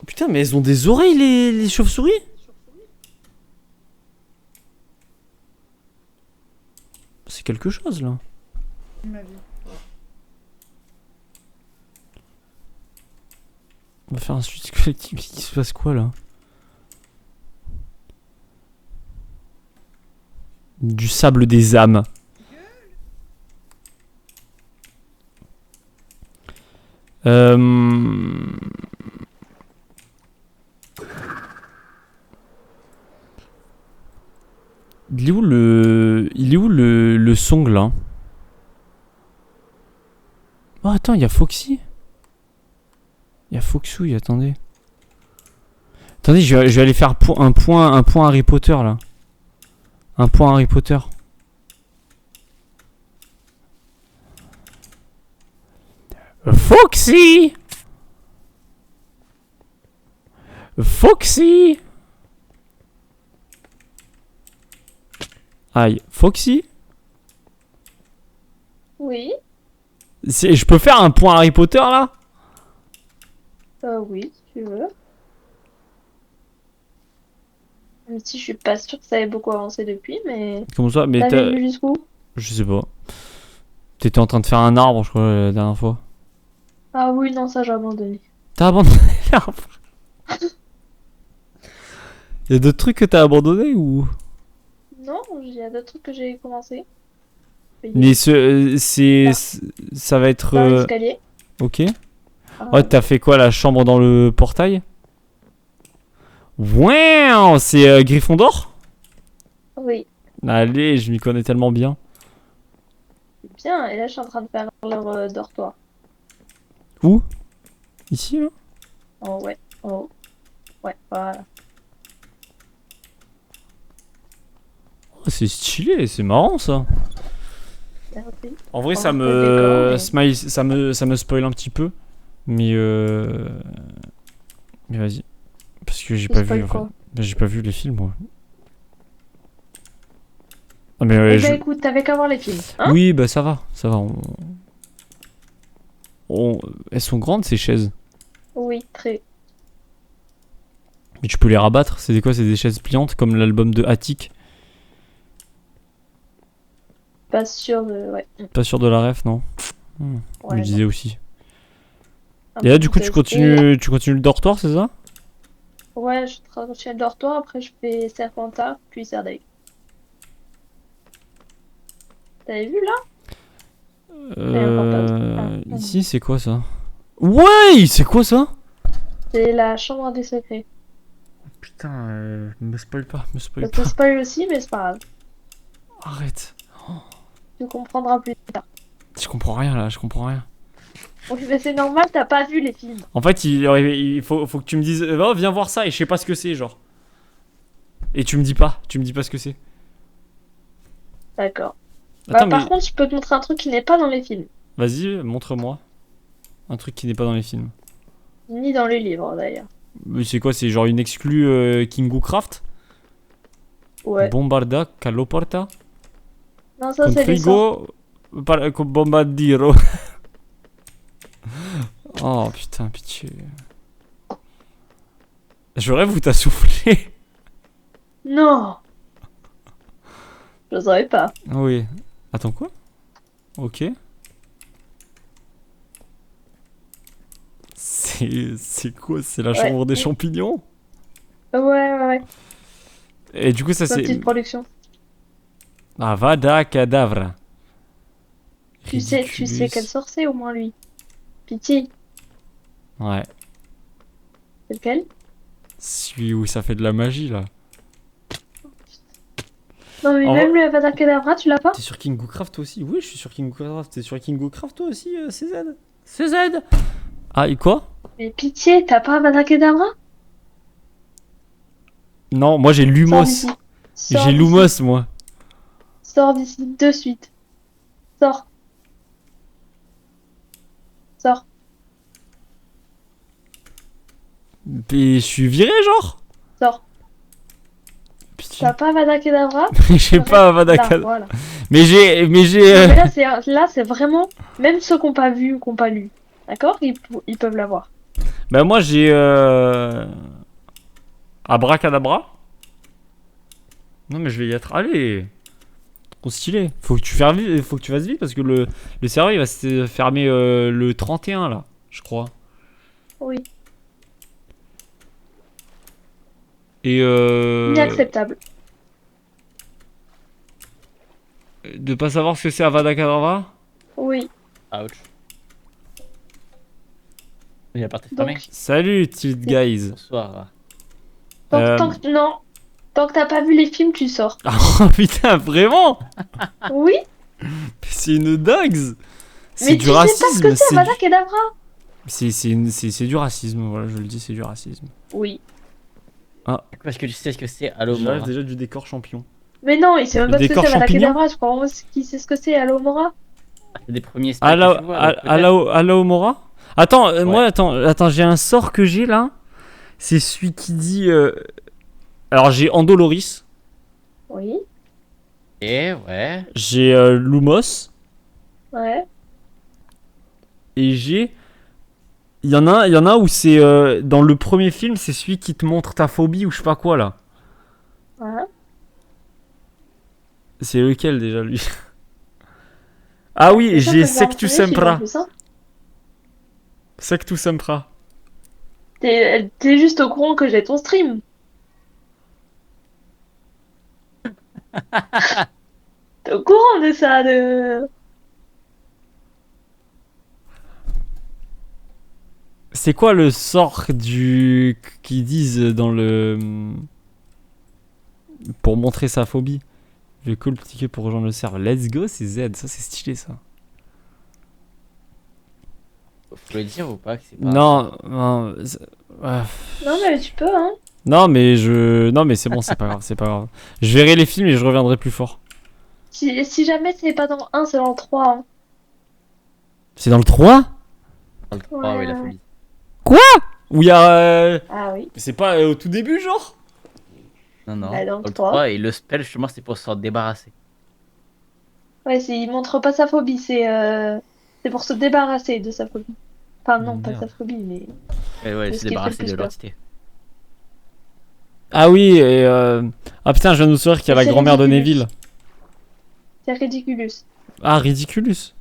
Putain, mais elles ont des oreilles, les chauves-souris? C'est quelque chose, là. Ma vie. On va faire un suicide collectif, il se passe quoi, là? Du sable des âmes. Il est où le song là? Oh attends, il y a Foxy. Il y a Foxouille, attendez. Attendez, je vais aller faire un point Harry Potter là. Un point Harry Potter. Foxy! Foxy! Aïe, Foxy? Oui. Je peux faire un point Harry Potter là? Oui, si tu veux. Même si je suis pas sûre que ça ait beaucoup avancé depuis, mais... Comment ça? Mais t'avais vu jusqu'où? Je sais pas. T'étais en train de faire un arbre, je crois, la dernière fois. Ah oui, non, ça j'ai abandonné. T'as abandonné l'arbre? Y'a d'autres trucs que t'as abandonné ou? Non, il y a d'autres trucs que j'ai commencé. Mais ça va être... Dans l'escalier. Ok. Ouais, t'as fait quoi, la chambre dans le portail? Ouais, c'est Gryffondor? Oui. Allez, je m'y connais tellement bien. C'est bien, et là je suis en train de faire leur dortoir. Où? Ici, là? Oh ouais, oh. Ouais, voilà. Oh, c'est stylé, c'est marrant ça. Merci. En vrai, Oh, ça le me... décor, mais- Smile, ça me spoil un petit peu. Mais vas-y. Parce que j'ai Tu pas spoil vu, en fait. quoi? Bah, j'ai pas vu les films, moi. Ah, mais Eh ben écoute, t'avais qu'à voir les films, hein? Oui, bah ça va, ça va. Elles sont grandes, ces chaises. Oui, très. Mais tu peux les rabattre. C'est quoi? C'est des chaises pliantes, comme l'album de Attic. Pas sûr de... Ouais. Pas sûr de la ref, non? Je Ouais, me non. disais aussi. Un Et là, peu du coup, tu test. continues le dortoir, c'est ça? Ouais, je continue le dortoir, après je fais Serpentard, puis Serre-d'Aigle. T'avais vu là? Ici, c'est quoi ça? Ouais, c'est quoi ça? C'est la chambre des secrets. Putain, me spoil pas, me Ça spoil te pas. spoil aussi, mais c'est pas grave. Arrête. Tu comprendras plus tard. Je comprends rien là, je comprends rien. Oui, mais c'est normal, t'as pas vu les films. En fait, il faut que tu me dises, oh, viens voir ça, et je sais pas ce que c'est, genre. Et tu me dis pas ce que c'est. D'accord. Attends, Par mais contre, je peux te montrer un truc qui n'est pas dans les films. vas-y, montre-moi. Un truc qui n'est pas dans les films. Ni dans les livres d'ailleurs. Mais c'est quoi? C'est genre une exclue Kingu Craft? Ouais. Bombarda, Caloporta, Non, ça c'est les sorts. Contrigo, Bombardiro. Oh putain, pitié. Je rêve où t'as soufflé. Non. Je savais pas. Ah oui. Attends, quoi? Ok. C'est quoi? C'est la chambre des champignons? Ouais. Et du coup, ça Ma c'est. petite production. Avada Kedavra. Tu sais quel sort c'est au moins lui. Pitié. Ouais. C'est lequel? Celui où ça fait de la magie là. Non mais En même le Avada Kedavra, tu l'as pas? T'es sur Kingu Craft toi aussi? Oui, je suis sur Kingu Craft. T'es sur Kingu Craft toi aussi, CZ? CZ? Ah, et quoi? Mais pitié, t'as pas Avada Kedavra? Non, moi j'ai Lumos. Sors d'ici. Sors J'ai d'ici. Lumos, moi. Sors d'ici de suite. Sors. Sors. Et je suis viré, genre. Sors. Putain. T'as pas Avada Kedavra? J'ai pas Avada Là, Kedavra. voilà. Mais j'ai. Non, mais là, c'est vraiment. Même ceux qui n'ont pas vu ou qui n'ont pas lu. D'accord? Ils peuvent l'avoir. Bah, moi, j'ai. Abracadabra. Non, mais je vais y être. Allez. Trop stylé. Faut que tu fasses vite parce que le serveur il va se fermer le 31 là, je crois. Oui. Et Inacceptable. de pas savoir ce que c'est Avada Kedavra. Oui. Ouch. Il a parti fermé. Donc, Salut, Tilt Guys. Bonsoir. non. Tant que t'as pas vu les films, tu sors. Oh putain, vraiment? Oui. C'est une dingue. C'est Mais du tu sais pas ce racisme. que c'est Avada Kedavra? C'est du racisme, voilà, je le dis, c'est du racisme. Oui. Ah. Parce que tu sais ce que c'est Allo J'arrive Mora. déjà du décor champion. Mais non, il sait même Le pas ce que décor c'est Avada champignon. Kedavra. Je crois vraiment qu'il sait ce que c'est Allo Mora. C'est des premiers spots que tu vois, donc peut-être. Alaomora. Attends, Ouais. moi, attends, j'ai un sort que j'ai là. C'est celui qui dit. Alors, j'ai Andoloris, Oui. Et ouais. j'ai Lumos, Ouais. et j'ai. Il y en a où c'est. Dans le premier film, c'est celui qui te montre ta phobie ou je sais pas quoi là. Ouais. C'est lequel déjà lui? Ah oui, C'est ça j'ai que je vois en Sectus premier film, en Sempra. plus, hein. Sectus Sempra. T'es juste au courant que j'ai ton stream. T'es au courant de ça, de... C'est quoi le sort qu'ils disent dans le. Pour montrer sa phobie? Je vais le ticket pour rejoindre le serveur. Let's go, c'est Z. Ça, c'est stylé ça. Faut le dire ou pas que c'est pas. Non. Non, mais tu peux, hein. Non, mais c'est bon, c'est pas grave, c'est pas grave. Je verrai les films et je reviendrai plus fort. Si jamais c'est pas dans le 1, c'est dans le 3. Hein. C'est dans le 3? Dans le 3, oui, la folie. Quoi? Où il y a. Ah oui. C'est pas au tout début, genre? Non, non. Bah, dans Dans le le 3. 3, et le spell, justement, c'est pour s'en débarrasser. Ouais, il montre pas sa phobie, c'est pour se débarrasser de sa phobie. Enfin, non, pas de sa phobie, mais... Ouais, de se ce qui fait le débarrasser plus de peur. l'entité. Ah oui, et. Ah putain, je viens de nous souvenir qu'il y a la C'est grand-mère de Ridiculous. Neville. C'est Ridiculous. Ah, Ridiculous.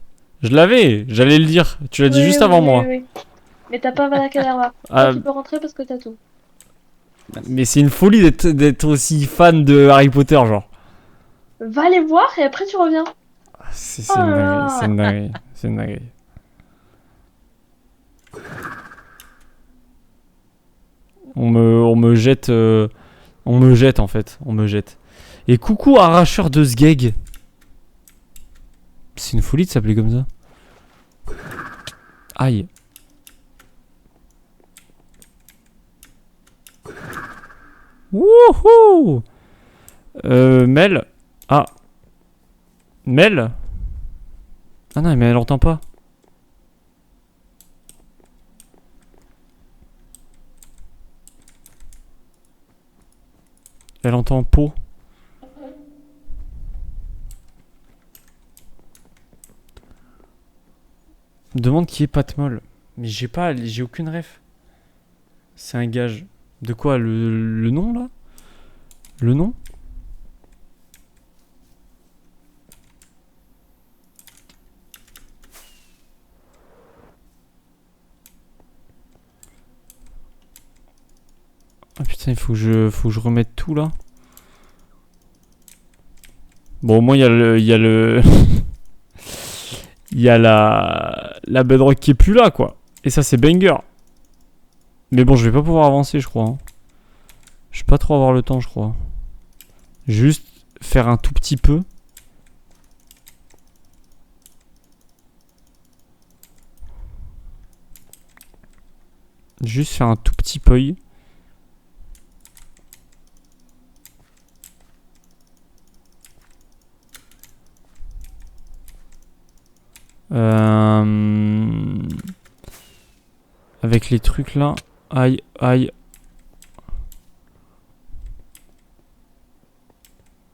Je l'avais, j'allais le dire. Tu l'as dit Oui, juste oui, avant oui, moi. oui, oui. Mais t'as pas Avada Kedavra. Ah. Toi, tu peux rentrer parce que t'as tout. Mais c'est une folie d'être aussi fan de Harry Potter, genre. Va les voir et après tu reviens. C'est Oh une là dinguerie, là. c'est une dinguerie, c'est une dinguerie. On me jette, en fait, on me jette. Et coucou arracheur de Sgeg. C'est une folie de s'appeler comme ça. Aïe. Wouhou. Mel. Ah. Mel. Ah non, mais elle entend pas. Elle entend pot. Demande qui est Patmol. Mais j'ai aucune ref. C'est un gage. De quoi, le nom là? Le nom? Ah putain, il faut que je remette tout là. Bon, au moins il y a le il y a la bedrock qui est plus là quoi. Et ça c'est banger. Mais bon, je vais pas pouvoir avancer, je crois. Hein. Je vais pas trop avoir le temps, je crois. Juste faire un tout petit peu. Juste faire un tout petit peu. Avec les trucs là. Aïe, aïe.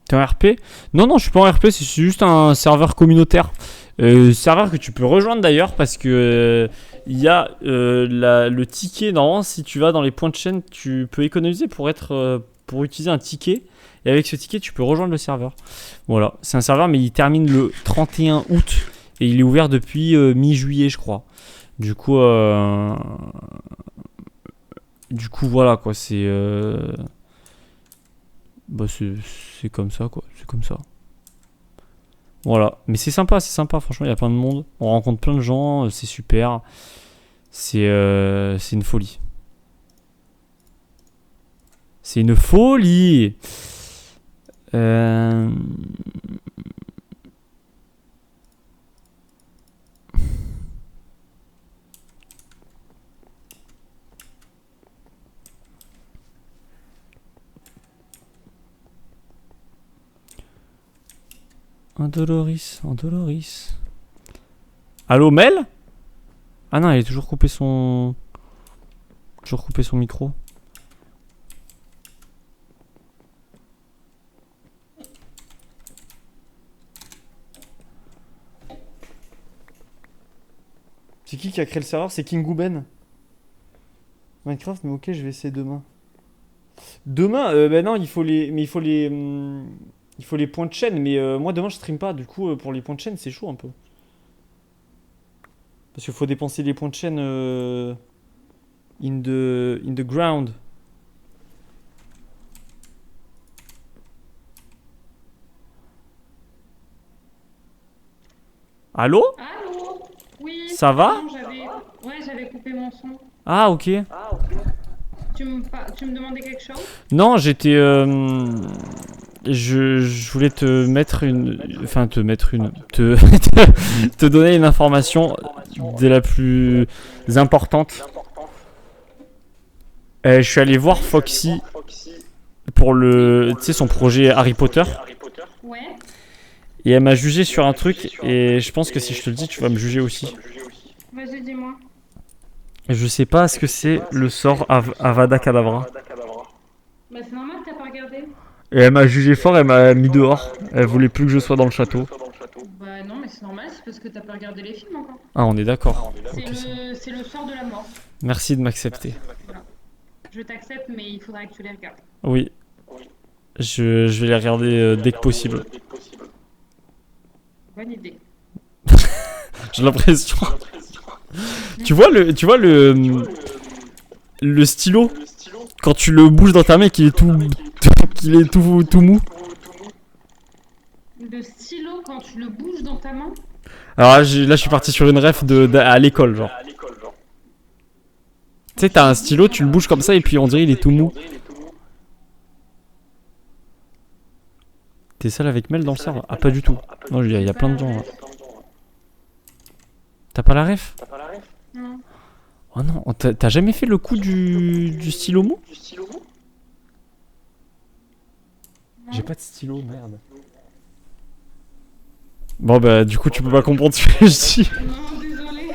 T'es en RP? Non, non, je suis pas en RP, c'est juste un serveur communautaire. Serveur que tu peux rejoindre d'ailleurs parce que il y a le ticket. Normalement, si tu vas dans les points de chaîne, tu peux économiser pour utiliser un ticket. Et avec ce ticket, tu peux rejoindre le serveur. Voilà, c'est un serveur, mais il termine le 31 août. Et il est ouvert depuis mi-juillet, je crois. Du coup, voilà, quoi. C'est comme ça, quoi. C'est comme ça. Voilà. Mais c'est sympa, franchement, il y a plein de monde. On rencontre plein de gens, c'est super. C'est une folie. C'est une folie. Un Doloris. Allô, Mel? Ah non, il a toujours coupé son micro. C'est qui a créé le serveur? C'est King Gooben. Minecraft, mais ok, je vais essayer demain. Demain, ben non, il faut les points de chaîne, mais moi demain je stream pas, du coup pour les points de chaîne c'est chaud un peu. Parce qu'il faut dépenser les points de chaîne in the ground. Allô? Allô? Oui. Ça va? Ouais, j'avais coupé mon son. Ah ok. Tu me demandais quelque chose? Non, j'étais... Je voulais te mettre te donner une information de la plus importante. Je suis allé voir Foxy pour son projet Harry Potter. Ouais. Et elle m'a jugé sur un truc et je pense que si je te le dis, tu vas me juger aussi. Vas-y, dis-moi. Je sais pas ce que c'est le sort Avada Kedavra. Bah c'est normal, t'as pas regardé. Et elle m'a jugé fort, elle m'a mis dehors. Elle voulait plus que je sois dans le château. Bah non, mais c'est normal, c'est parce que t'as pas regardé les films encore. Ah, on est d'accord. C'est le sort de la mort. Merci de m'accepter. Voilà. Je t'accepte, mais il faudra que tu les regardes. Oui. Je vais les regarder dès que possible. Bonne idée. J'ai l'impression. Tu vois le stylo quand tu le bouges dans ta main qu'il est tout mou. Le stylo quand tu le bouges dans ta main. Alors là, je suis parti sur une ref à l'école genre. Tu sais, t'as un stylo, tu le bouges comme ça et puis on dirait il est tout mou. T'es seul avec Mel dans le serveur? Ah pas du tout. Non, il y a plein de gens là. T'as pas la ref? Non. Oh non, t'as jamais fait le coup du stylo mou? J'ai pas de stylo, merde. Bon bah du coup tu peux pas comprendre ce que je dis. Non, désolé.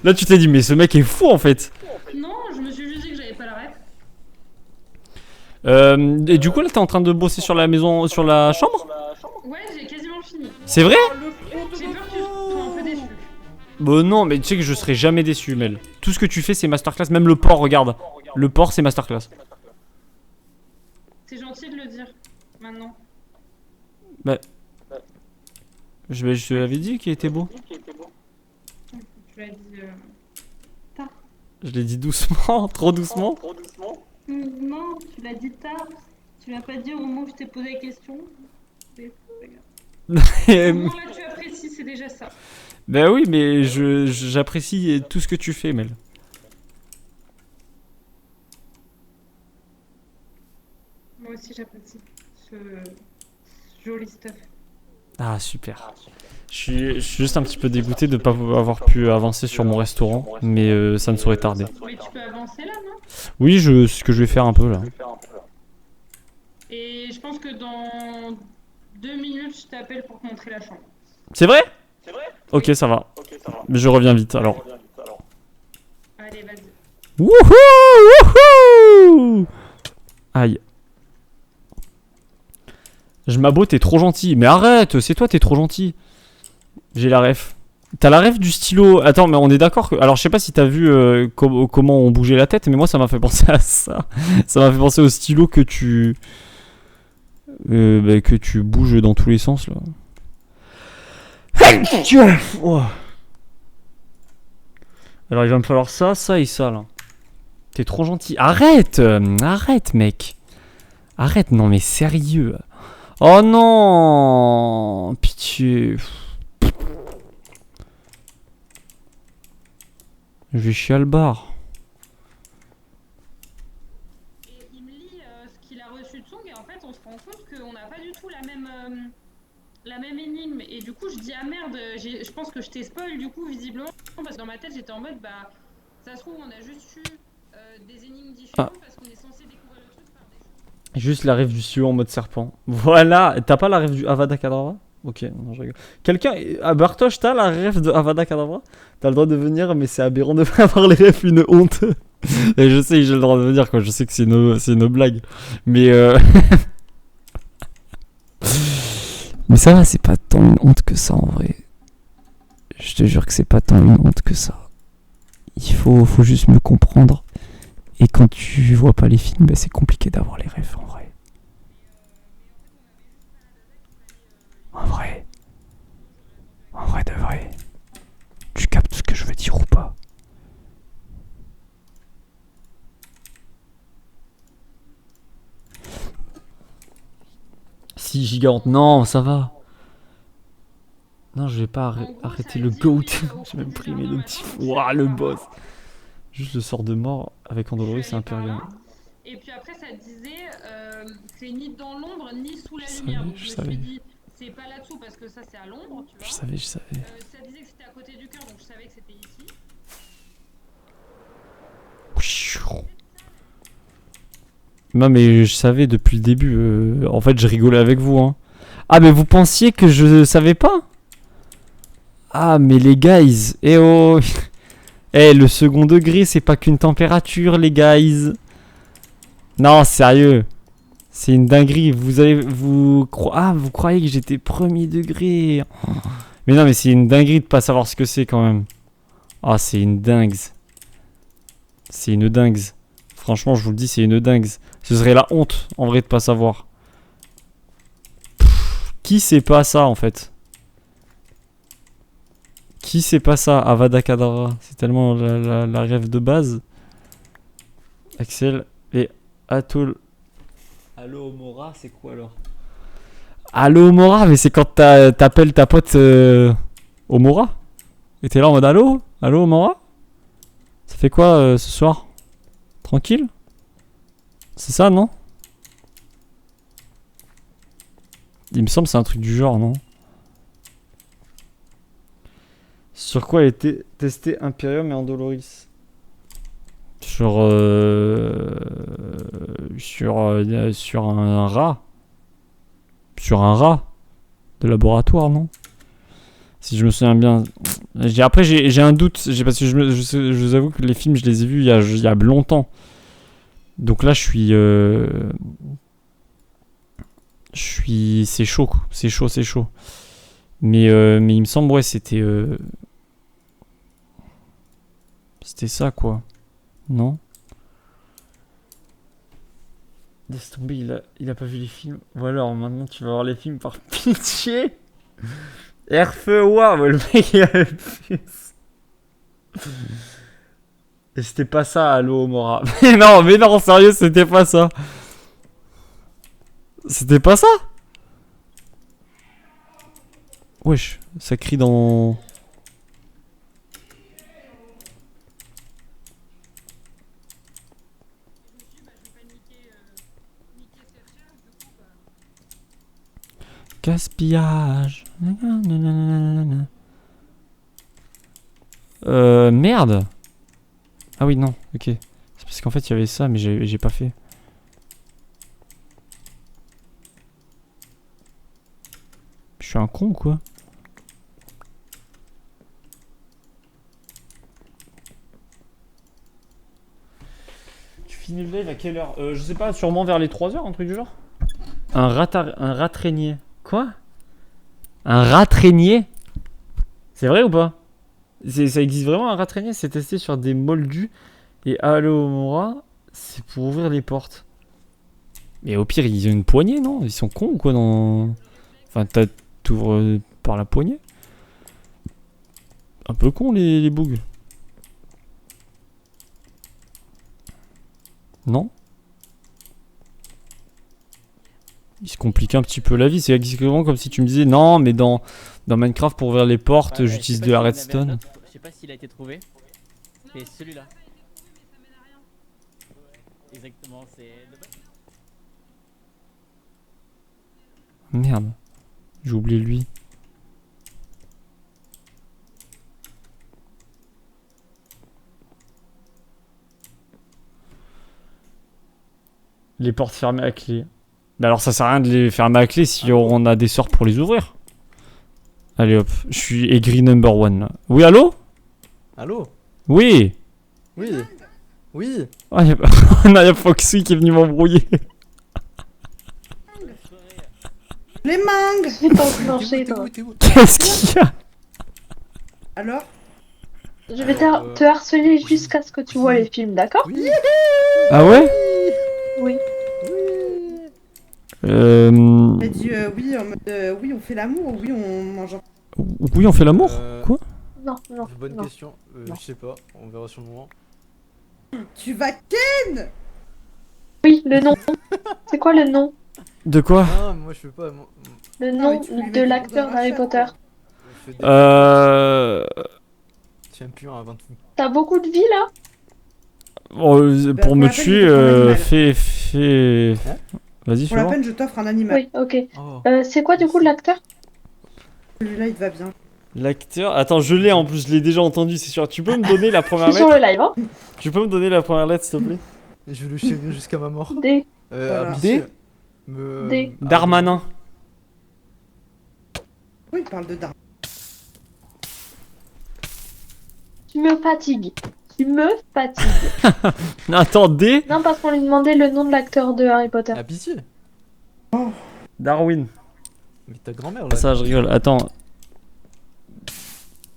Là tu t'es dit mais ce mec est fou en fait. Non, je me suis juste dit que j'avais pas la ref. Et du coup là t'es en train de bosser sur la maison, sur la chambre? Ouais, j'ai quasiment fini. C'est vrai? J'ai peur que tu sois un peu déçu. Bah non, mais tu sais que je serai jamais déçu, Mel. Tout ce que tu fais, c'est masterclass. Même le port, regarde. Le port, c'est masterclass. C'est gentil de le dire, maintenant. Bah. Je te l'avais dit qu'il était beau. Tu l'as dit tard. Je l'ai dit doucement, trop doucement. Non, tu l'as dit tard. Tu l'as pas dit au moment où je t'ai posé la question. Mais regarde. Au moment là, tu apprécies, c'est déjà ça. Bah oui, mais j'apprécie tout ce que tu fais, Mel. Moi aussi, j'apprécie ce joli stuff. Ah, super. Je suis juste un petit peu dégoûté de ne pas avoir pu avancer sur mon restaurant, mais ça ne saurait tarder. Mais tu peux avancer là, non? Oui, c'est ce que je vais faire un peu là. Et je pense que dans 2 minutes, je t'appelle pour te montrer la chambre. C'est vrai? Ok, ça va. Mais je reviens vite alors. Allez, vas-y. Wouhou, wouhou. Aïe. Je m'abot, t'es trop gentil. Mais arrête, c'est toi, t'es trop gentil. J'ai la ref. T'as la ref du stylo. Attends, mais on est d'accord que... Alors, je sais pas si t'as vu comment on bougeait la tête, mais moi, ça m'a fait penser à ça. Ça m'a fait penser au stylo que tu... que tu bouges dans tous les sens, là. Oh. Alors, il va me falloir ça, ça et ça, là. T'es trop gentil. Arrête, arrête, mec. Arrête, non, mais sérieux. Oh non, pitié. Je vais chier à le bar. Et il me lit ce qu'il a reçu de Song et en fait on se rend compte qu'on n'a pas du tout la même énigme. Et du coup je dis ah merde, je pense que je t'ai spoil du coup visiblement parce que dans ma tête j'étais en mode bah ça se trouve on a juste eu des énigmes différentes parce qu'on est censé découvrir le truc par des choses. Juste la rêve du stylo en mode serpent. Voilà, t'as pas la rêve du Avada Kedavra? Ok, non, je rigole. Quelqu'un, Bartosz, t'as la rêve de Avada Kedavra? T'as le droit de venir, mais c'est aberrant de pas avoir les rêves, une honte. Et je sais que j'ai le droit de venir, quoi. Je sais que c'est une blague. Mais mais ça va, c'est pas tant une honte que ça en vrai. Je te jure que c'est pas tant une honte que ça. Il faut juste me comprendre. Et quand tu vois pas les films, bah, c'est compliqué d'avoir les rêves en vrai. En vrai de vrai. Tu captes ce que je veux dire ou pas? Si gigante, non, ça va. Non, je vais pas arrêter le GOAT. J'ai même pris mes petits. Ouah, le boss. Juste le sort de mort avec Andaloris, c'est impérial. Et puis après ça disait c'est ni dans l'ombre ni sous la lumière. Donc je me suis dit c'est pas là-dessous parce que ça c'est à l'ombre, tu vois. Je savais. Ça disait que c'était à côté du cœur donc je savais que c'était ici. Non mais je savais depuis le début. En fait je rigolais avec vous hein. Ah mais vous pensiez que je savais pas? Ah mais les guys. Eh oh. Eh le second degré c'est pas qu'une température les guys. Non sérieux. C'est une dinguerie. Vous croyez que j'étais premier degré. Mais non mais c'est une dinguerie de pas savoir ce que c'est quand même. Ah c'est une dingue. C'est une dingue. Franchement je vous le dis c'est une dingue. Ce serait la honte en vrai de pas savoir. Qui sait pas ça en fait? Qui sait pas ça? Avada Kedavra. C'est tellement la rêve de base. Axel et Atol. Allo Mora, c'est quoi alors? Allo Mora, mais c'est quand t'appelles ta pote Omora. Et t'es là en mode allo? Allo Mora? Ça fait quoi ce soir? Tranquille? C'est ça, non? Il me semble que c'est un truc du genre, non? Sur quoi a été testé Imperium et Andaloris? Sur un rat. Sur un rat de laboratoire, non? Si je me souviens bien. Après, j'ai un doute. Parce que je vous avoue que les films, je les ai vus il y a longtemps. Donc là, je suis... C'est chaud, quoi. C'est chaud. Mais il me semble, ouais, c'était ça, quoi. Non? Laisse tomber, il a pas vu les films. Ou alors, maintenant, tu vas voir les films par pitié. Airfeu, waouh, le mec, il avait plus. Et c'était pas ça, Allo Mora. Mais non, sérieux, c'était pas ça. C'était pas ça? Wesh, ça crie dans... Gaspillage. Merde. Ah oui, non, ok. C'est parce qu'en fait, il y avait ça, mais j'ai pas fait. Je suis un con ou quoi? Smith Live à quelle heure? Je sais pas, sûrement vers les 3h, un truc du genre. Un rat-raignée. Quoi? Un rat-raignée? C'est vrai ou pas? Ça existe vraiment un rat-raignée? C'est testé sur des moldus. Et Alohomora, c'est pour ouvrir les portes. Mais au pire, ils ont une poignée, non? Ils sont cons ou quoi dans... Enfin, t'ouvres par la poignée? Un peu con les bugs. Non? Il se complique un petit peu la vie. C'est exactement comme si tu me disais non, mais dans Minecraft pour ouvrir les portes, Ouais, j'utilise de la redstone. Je sais pas s'il a été trouvé. C'est celui-là. Exactement, c'est. Merde. J'ai oublié lui. Les portes fermées à clé. Mais alors ça sert à rien de les fermer à clé si on a des sorts pour les ouvrir. Allez hop, je suis aigri number one là. Oui, allô? Allô? Oui. Oui. Oui. Ah, y'a Foxy qui est venu m'embrouiller. Les mangues. Je vais t'enclencher, toi. Qu'est-ce qu'il y a? Alors? Je vais te harceler jusqu'à ce que tu vois les films, d'accord? Ah ouais? Oui. Elle dit oui, en mode oui, on fait l'amour ou oui, on mange. Oui, on fait l'amour? Quoi? Non, non. Bonne non. question. Je sais pas, on verra sur le moment. Tu vas ken? Oui, le nom. C'est quoi le nom? De quoi? Ah, moi je sais pas. Le nom de l'acteur d'Harry Potter. Tiens plus un avant tout. T'as beaucoup de vie là? Bon, pour me tuer, fais. Vas-y, Pour la fais-moi. peine, je t'offre un animal. Oui, ok. C'est quoi du coup l'acteur? Celui-là, il te va bien. L'acteur. Attends, je l'ai en plus, je l'ai déjà entendu, c'est sûr. Tu peux me donner la Je première suis sur lettre? le live, hein? Tu peux me donner la première lettre, s'il te plaît? Je vais le chérir jusqu'à ma mort. D. D. D. Darmanin. Oui, il parle de Darmanin. Tu me fatigues. Tu me fatigues. Attends, D. Non, parce qu'on lui demandait le nom de l'acteur de Harry Potter. Ah, pitié. Darwin. Mais ta grand-mère là. Ça, je rigole. Attends.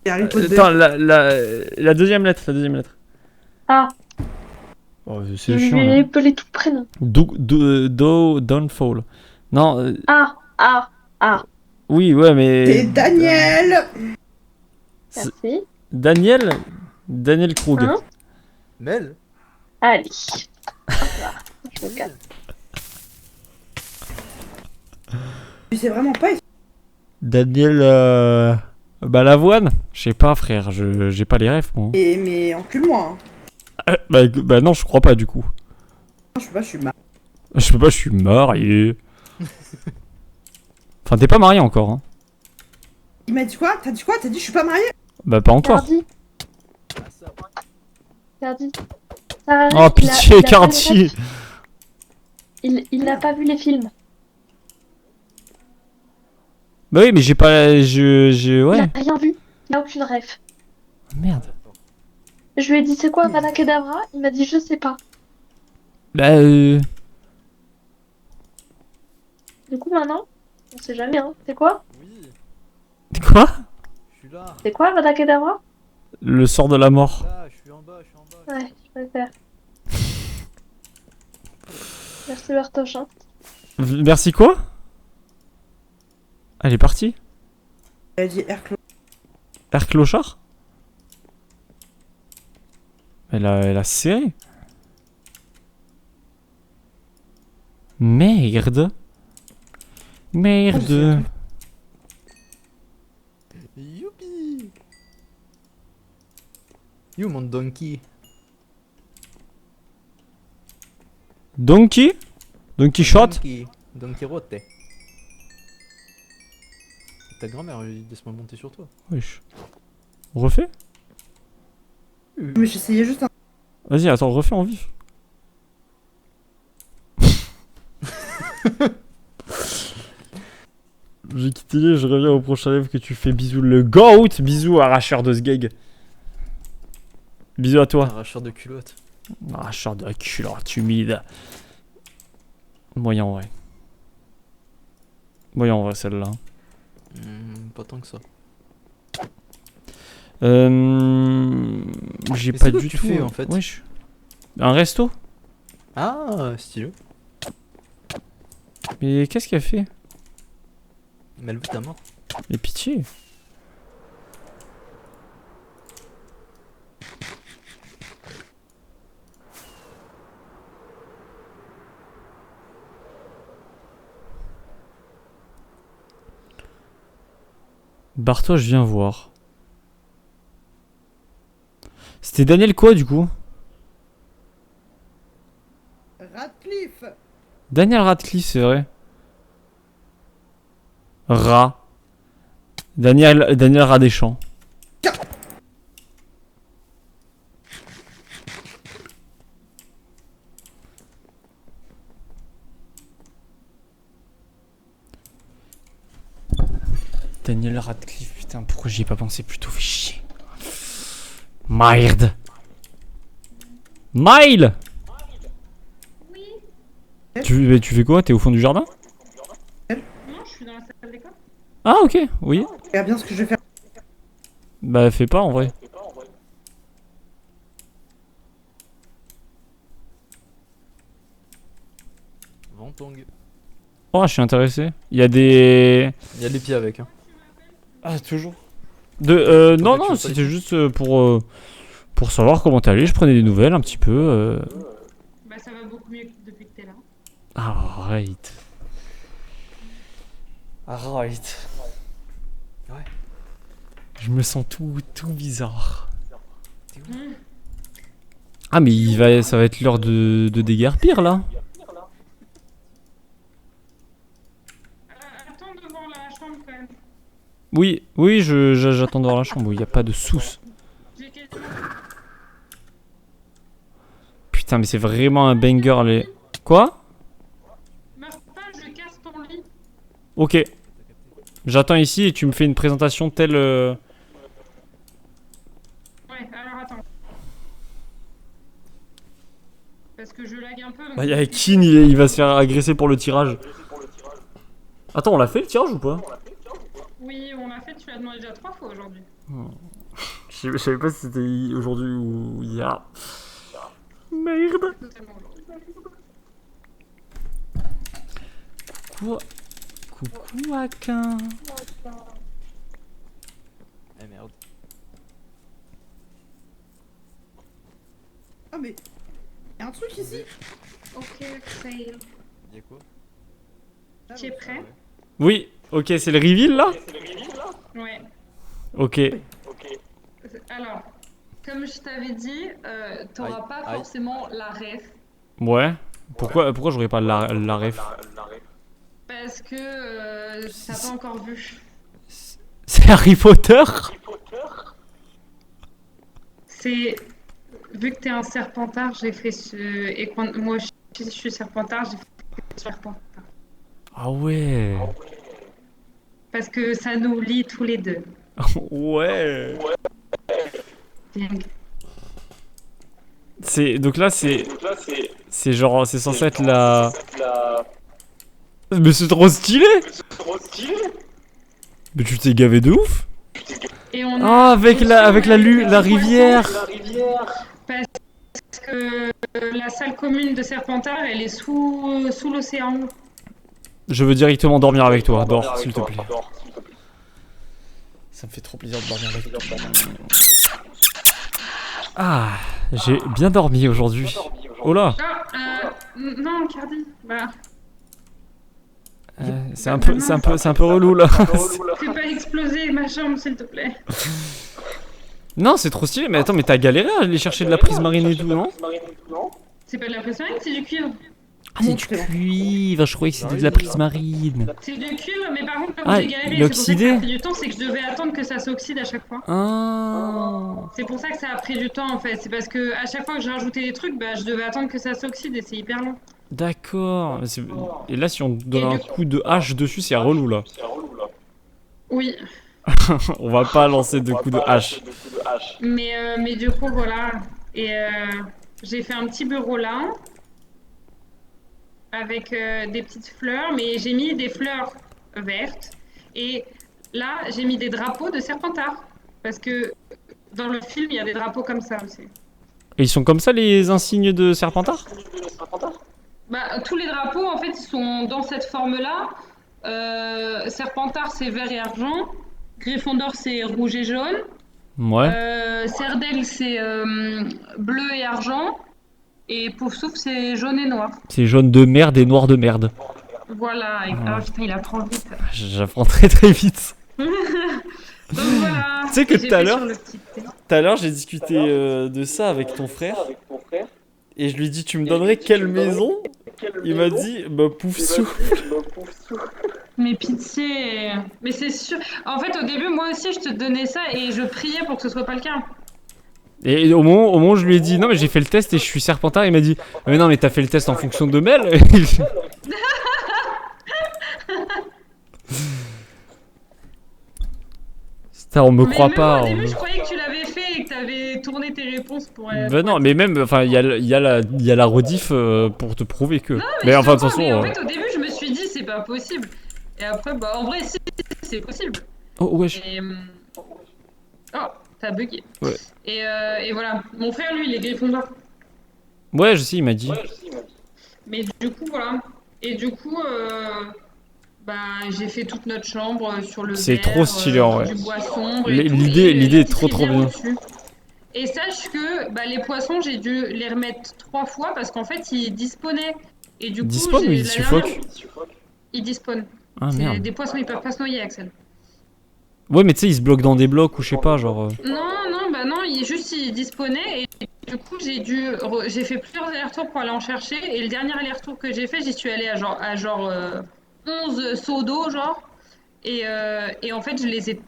Harry Potter. Attends, la deuxième lettre. La deuxième lettre. Ah. Oh, Je c'est lui chiant. ai Là. appelé tout prénom. Downfall. Non. Ah. Oui, ouais, mais. C'est Daniel. Merci. Daniel Krug. Hein? Mel. Allez. Voilà. Je me calme. Tu sais vraiment pas. Daniel. Balavoine? Je sais pas, frère. J'ai pas les refs, moi. Mais encule-moi. Hein. Bah non, je crois pas, du coup. Je peux pas, je suis marié. Je peux pas, je suis marié. Enfin, t'es pas marié encore, hein. Il m'a dit quoi? T'as dit quoi? T'as dit je suis pas marié? Bah, pas encore. Cardi. Oh, pitié, Cardi. Il n'a pas vu les films. Bah oui, mais j'ai pas. Ouais. Il a rien vu. Il a aucune ref. Merde. Je lui ai dit c'est quoi Avada Kedavra? Il m'a dit je sais pas. Bah Du coup maintenant, on sait jamais hein. C'est quoi? Quoi? Je suis là. C'est quoi Avada Kedavra? Le sort de la mort. Là, je suis en bas, Ouais, je préfère. Merci Bartosz. Hein. Merci quoi? Elle est partie? Elle a dit Herclo. Air Clochard? Elle a serré. Merde. Merde. Youpi. You mon donkey. Donkey? Donkey Shot? Donkey Rote. Ta grand-mère, laisse-moi monter sur toi. Wesh. On refait? Mais j'essayais juste un. Vas-y, attends, refais en vif. J'ai quitté les, je reviens au prochain live que tu fais bisous le GOAT. Bisous arracheur de sgeg. Bisous à toi. Arracheur de culotte. Ah, je sors de la culotte humide. Moyen, ouais. Moyen, ouais, celle-là. Pas tant que ça. J'ai Mais pas c'est quoi du que tu tout. fais, en fait Wesh. Un resto? Ah, stylé. Mais qu'est-ce qu'elle fait? Mais elle veut ta mort. Mais pitié. Barre-toi, je viens voir. C'était Daniel quoi du coup? Radcliffe. Daniel Radcliffe, c'est vrai. Daniel Radéchamps. Daniel Radcliffe, putain, pourquoi j'y ai pas pensé plus tôt, fais chier. Merde. Mile. Tu fais quoi? T'es au fond du jardin? Non, je suis dans la salle d'école. Ah ok, oui. Regarde bien ce que je vais faire. Bah fais pas en vrai. Ventong. Oh, je suis intéressé. Il y a des... Il y a des pieds avec. Hein. Ah, toujours. Non, non, c'était juste pour savoir comment t'allais. Je prenais des nouvelles un petit peu. Bah ça va beaucoup mieux depuis que t'es là. Arrête. Arrête. Ouais. Je me sens tout bizarre. Ah mais ça va être l'heure de déguerpir là. Attends devant la chambre quand même. Oui, j'attends devant la chambre. Il n'y a pas de souce. Putain mais c'est vraiment un banger les... Quoi? Meurs pas, je casse ton lit. Ok. J'attends ici et tu me fais une présentation telle... Ouais, alors attends. Parce que je lag un peu. Donc... Bah y'a Kin, il va se faire agresser pour le tirage. Attends, on l'a fait le tirage ou pas? Oui, on l'a fait, tu l'as demandé déjà 3 fois aujourd'hui. Je savais pas si c'était aujourd'hui ou hier. Merde. Coucou Akin. Eh merde. Ah mais... Y'a un truc ici. Ok, fail. Y'a quoi? Tu es prêt? Oui, ok, c'est le reveal là? Ouais. Ok. Alors, comme je t'avais dit, t'auras pas forcément la ref. Ouais. Pourquoi j'aurais pas la ref? Parce que t'as pas encore vu. C'est Harry Potter? C'est... Vu que t'es un serpentard, j'ai fait ce... Et quand moi je suis serpentard, j'ai fait ce serpentard. Ah ouais. Parce que ça nous lie tous les deux. Ouais. Bien. Donc là c'est genre c'est censé être la... Mais c'est trop stylé. Mais tu t'es gavé de ouf. Et on ah avec la rivière. Parce que la salle commune de Serpentard, elle est sous l'océan. Je veux directement dormir avec toi. Dors, s'il te plaît. Ça me fait trop plaisir de dormir avec toi. Ah, j'ai bien dormi aujourd'hui. Oh là. Non, Cardi. Bah. C'est un peu relou là. Fais pas exploser ma chambre, s'il te plaît. Non, c'est trop stylé. Mais attends, mais t'as galéré à aller chercher de la prismarine et tout, non? C'est pas de la prismarine, c'est du cuivre. Ah, c'est du cuivre. Je croyais que c'était de la prismarine. C'est du cuivre, mais par contre, là où j'ai galéré, il est c'est pour ça que ça oxydé. a pris du temps, c'est que je devais attendre que ça s'oxyde à chaque fois. Ah. C'est pour ça que ça a pris du temps en fait. C'est parce que à chaque fois que je rajoutais des trucs, bah je devais attendre que ça s'oxyde et c'est hyper long. D'accord. Et là, si on donne un coup de hache dessus, c'est relou là. Oui. On va pas lancer de coups de hache. Mais du coup, voilà. Et j'ai fait un petit bureau là, avec des petites fleurs, mais j'ai mis des fleurs vertes. Et là, j'ai mis des drapeaux de Serpentard. Parce que dans le film, il y a des drapeaux comme ça aussi. Et ils sont comme ça les insignes de Serpentard? Bah, tous les drapeaux, en fait, ils sont dans cette forme-là. Serpentard, c'est vert et argent. Gryffondor, c'est rouge et jaune. Ouais. Cerdelle, c'est bleu et argent. Et Poufsouffle, c'est jaune et noir. C'est jaune de merde et noir de merde. Voilà. Ah putain, il apprend vite. J'apprends très très vite. Donc voilà. Tu sais que J'ai tout à fait l'heure, sur le petit thé. tout à l'heure j'ai discuté de ça avec ton frère. Et je lui ai dit, tu me donnerais quelle maison? Il m'a dit, bah Poufsouffle. Mais pitié. Mais c'est sûr. En fait, au début, moi aussi, je te donnais ça et je priais pour que ce soit pas le cas. Et au moment où je lui ai dit, non mais j'ai fait le test et je suis Serpentard, il m'a dit, mais non mais t'as fait le test en fonction de Mel. Putain, on me croit pas. Au début, je croyais que tu l'avais fait et que t'avais tourné tes réponses pour. Bah non, mais même, enfin, il y a la rediff pour te prouver que. Non, mais enfin, de toute mais façon. en fait, au début, je me suis dit, c'est pas possible. Et après, bah, en vrai, si, c'est possible. Oh, wesh. Et, oh, t'as bugué. Ouais. Et voilà. Mon frère, lui, il est Gryffondor. Ouais, je sais, il m'a dit. Mais du coup, voilà. Et du coup, bah, j'ai fait toute notre chambre sur le C'est verre, trop stylé en vrai. du bois sombre et tout, L'idée et est trop bien. au-dessus. Et sache que bah, les poissons, j'ai dû les remettre 3 fois parce qu'en fait, ils disponaient. Et du coup, Dispawn ou ils la suffoquent? dernière- Ils dispawnent. Ah C'est merde. des poissons, ils peuvent pas se noyer, Axel. Ouais, mais tu sais, ils se bloquent dans des blocs ou je sais pas, genre. Non, ils dispawnaient et du coup j'ai fait plusieurs allers-retours pour aller en chercher et le dernier aller-retour que j'ai fait, j'y suis allée à genre 11 seaux d'eau genre et en fait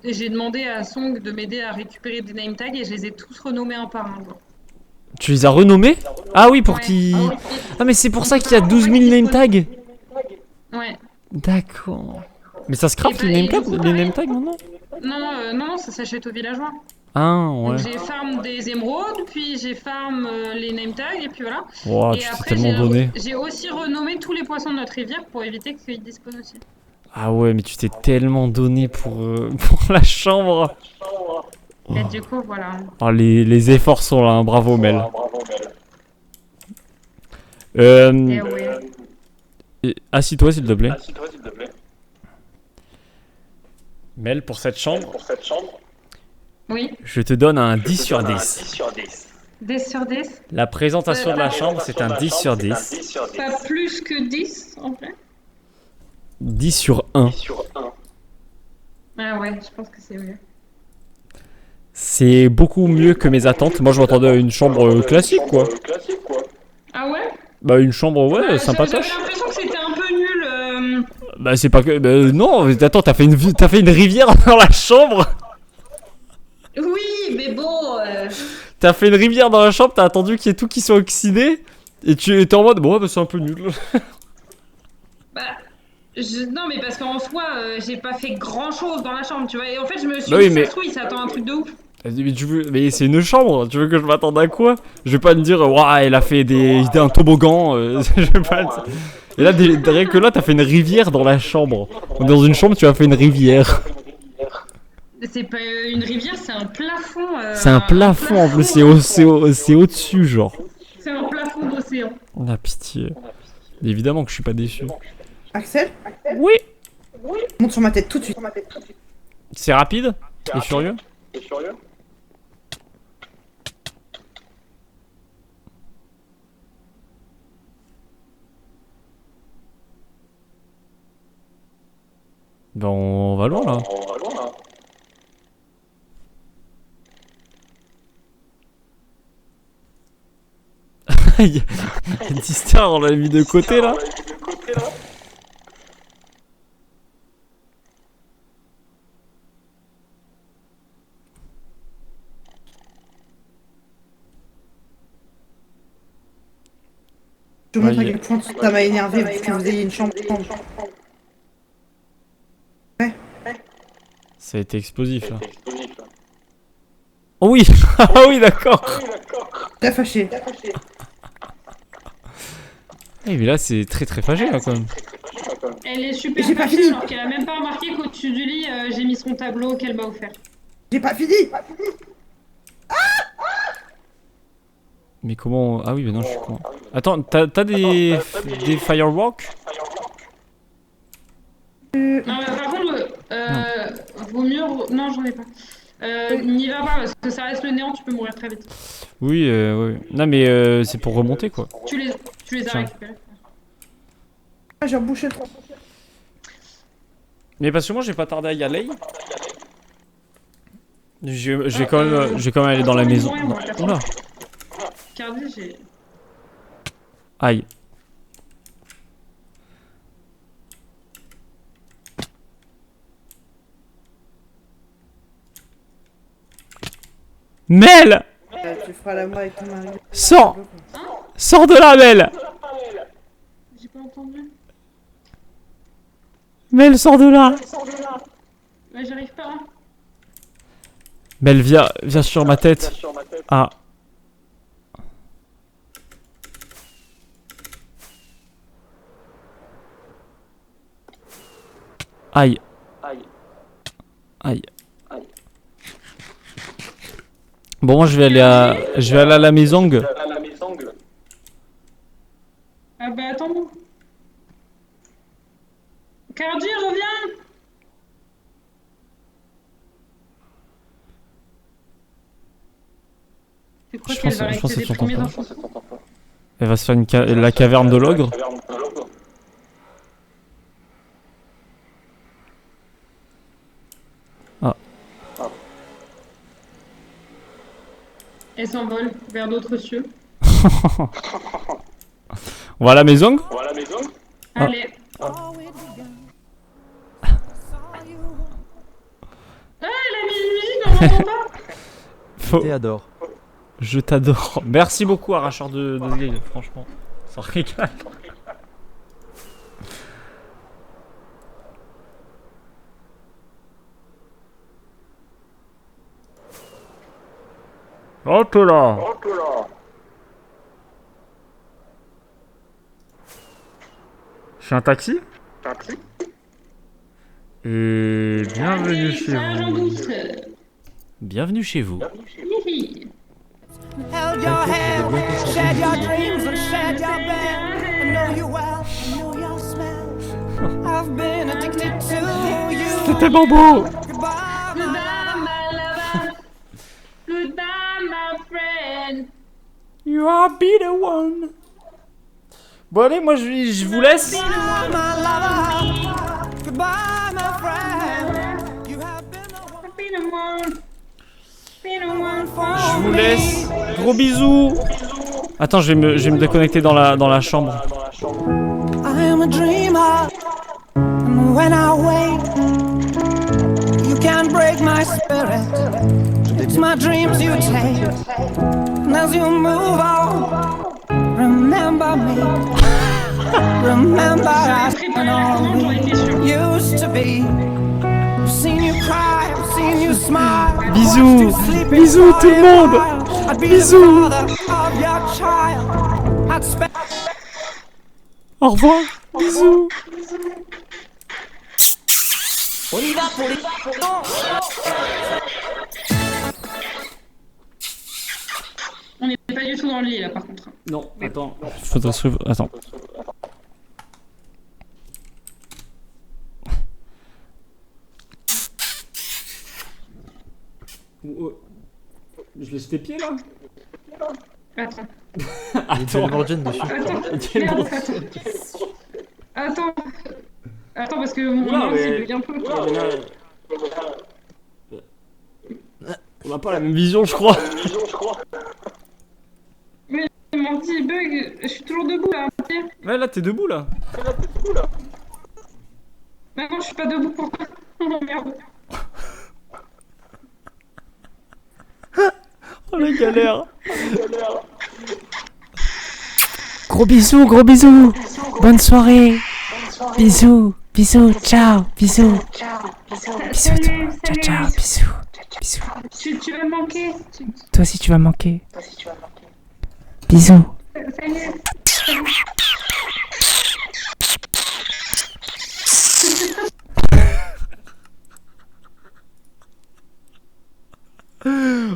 j'ai demandé à Song de m'aider à récupérer des name tags et je les ai tous renommés un par un. Genre. Tu les as renommés? Ah oui, pour Ouais. qu'ils. Ah, mais c'est pour ça qu'il y a 12 000 name tags? Ouais. D'accord. Mais ça se craft Et les bah, name et tags, du coup, les name tags maintenant? Non, ça s'achète aux villageois. Ah, ouais. Donc j'ai farm des émeraudes, puis j'ai farm les name tags, et puis voilà. Wow, Et tu t'es après, tellement donné. j'ai aussi renommé tous les poissons de notre rivière pour éviter qu'ils dispawnent aussi. Ah ouais, mais tu t'es tellement donné pour la chambre. Et du coup, voilà. Oh, les efforts sont là, hein. Bravo Mel. Et ouais. Assis-toi s'il te plaît. Mel, pour cette chambre, Oui. je te donne un 10 sur 10. 10 sur 10. La présentation de la chambre, c'est un 10 sur 10. Pas plus que 10 en fait. 10 sur 1. Ah ouais, je pense que c'est mieux. C'est beaucoup mieux que mes attentes. Moi, je m'attendais à une chambre classique, quoi. Ah ouais? Bah, une chambre, ouais, J'avais sympatoche. l'impression que c'était un peu nul. Bah, c'est pas que. Bah, non, attends, t'as fait une rivière dans la chambre? Oui, mais bon. T'as fait une rivière dans la chambre, t'as attendu qu'il y ait tout qui soit oxydé, et tu étais en mode, bon, ouais, bah, c'est un peu nul. Bah. Non, mais parce qu'en soi, j'ai pas fait grand chose dans la chambre, tu vois. Et en fait, je me suis Bah dit, oui, mais- ça se trouve, il s'attend à un truc de ouf. Mais c'est une chambre, tu veux que je m'attende à quoi? Je vais pas me dire, ouah, elle a fait un toboggan, je vais pas. Et là, rien que là, t'as fait une rivière dans la chambre. Dans une chambre, tu as fait une rivière. C'est pas une rivière, c'est un plafond. C'est un plafond en plus, c'est au-dessus, genre. C'est un plafond d'océan. Oh la pitié. Évidemment que je suis pas déçu. Axel? Oui. Monte sur ma tête tout de suite. C'est rapide et furieux. Ben on va loin là. Distar, on l'a mis de côté là. Je vous montre à quel point ça m'a énervé que vous ayez une chambre. Ouais. Ça a été explosif là. Oh oui. Ah oui, d'accord. T'as fâché. Eh mais là c'est très fâché là quand même. Elle est super J'ai pas fâchée fini. alors qu'elle a même pas remarqué qu'au-dessus du lit, j'ai mis son tableau qu'elle m'a offert. J'ai pas fini. Mais comment... Ah oui mais non je suis con. Attends, t'as des fireworks? Non, mais par contre, vaut mieux... Non, j'en ai pas. N'y va pas parce que ça reste le néant, tu peux mourir très vite. Oui, oui. Non mais c'est pour remonter quoi. Tu les as Tiens. récupérés. Ah, j'ai rebouché trop. Mais parce que moi j'ai pas tardé à y aller. Je vais quand même aller dans la maison. Non. Oula. Cardi, j'ai... Aïe. Mel! Tu feras l'amour avec ton mari. Sors! Sors de là, Mel! J'ai pas entendu. Mel, sors de là! Ouais, j'arrive pas. Hein. Mel, viens sur ma tête. Ah. Aïe. Aïe. Bon, moi je vais aller à la maison. Ah bah attends. Cardi, reviens. Tu crois Je qu'elle pense va que rester c'est des son premiers temps. enfants? Elle va se faire la caverne de l'ogre. Ah. Elle s'envole vers d'autres cieux. On va à la maison? Ah. Allez. Ah, elle a mis une musique, on l'entend pas. Faut... Théodore. Je t'adore. Merci beaucoup, arracheur de grille, franchement. Ça régale. Hop là. Je suis un taxi? Et bienvenue chez vous. Bienvenue chez vous. Held your hand, shared your dreams and shared your bed. I know you well, I know your smell. I've been addicted to you. C'est tellement beau. Goodbye, my lover. Goodbye, my friend. You are be the one. Bon allez, moi je vous laisse. Goodbye, my lover. Goodbye, my friend. You have been the one. Je vous laisse. Gros bisous. Attends, je vais me déconnecter dans la chambre. I am a dreamer, and when I wake, you can't break my spirit. It's my dreams you take, and as you move on, remember me. Remember us and all we used to be. I've seen you cry, I've seen you smile. Bisous, bisous tout le monde. Bisous. Au revoir. Bisous. On y va pour les... On n'est pas du tout dans le lit là par contre. Non, attends. Faudrait se... Attends. Je laisse tes pieds là? Attends. Il y a du Lamborghini dessus. Attends. Attends parce que mon Non, lance mais... il bug un peu. On n'a pas la même vision, je crois. Mais mon petit bug, je suis toujours debout là. Ouais, là t'es debout là. Maintenant je suis pas debout pourquoi? Oh merde. Oh la galère. Gros bisous, gros bisous. Bonne soirée. Bisous, bisous, ciao, bisous. Bisous, tout le monde. Ciao, ciao, bisous. Bisous. Tu vas me manquer. Toi aussi tu vas manquer. Bisous. Salut.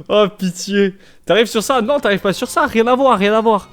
Oh pitié. T'arrives sur ça? Non, t'arrives pas sur ça. Rien à voir, rien à voir.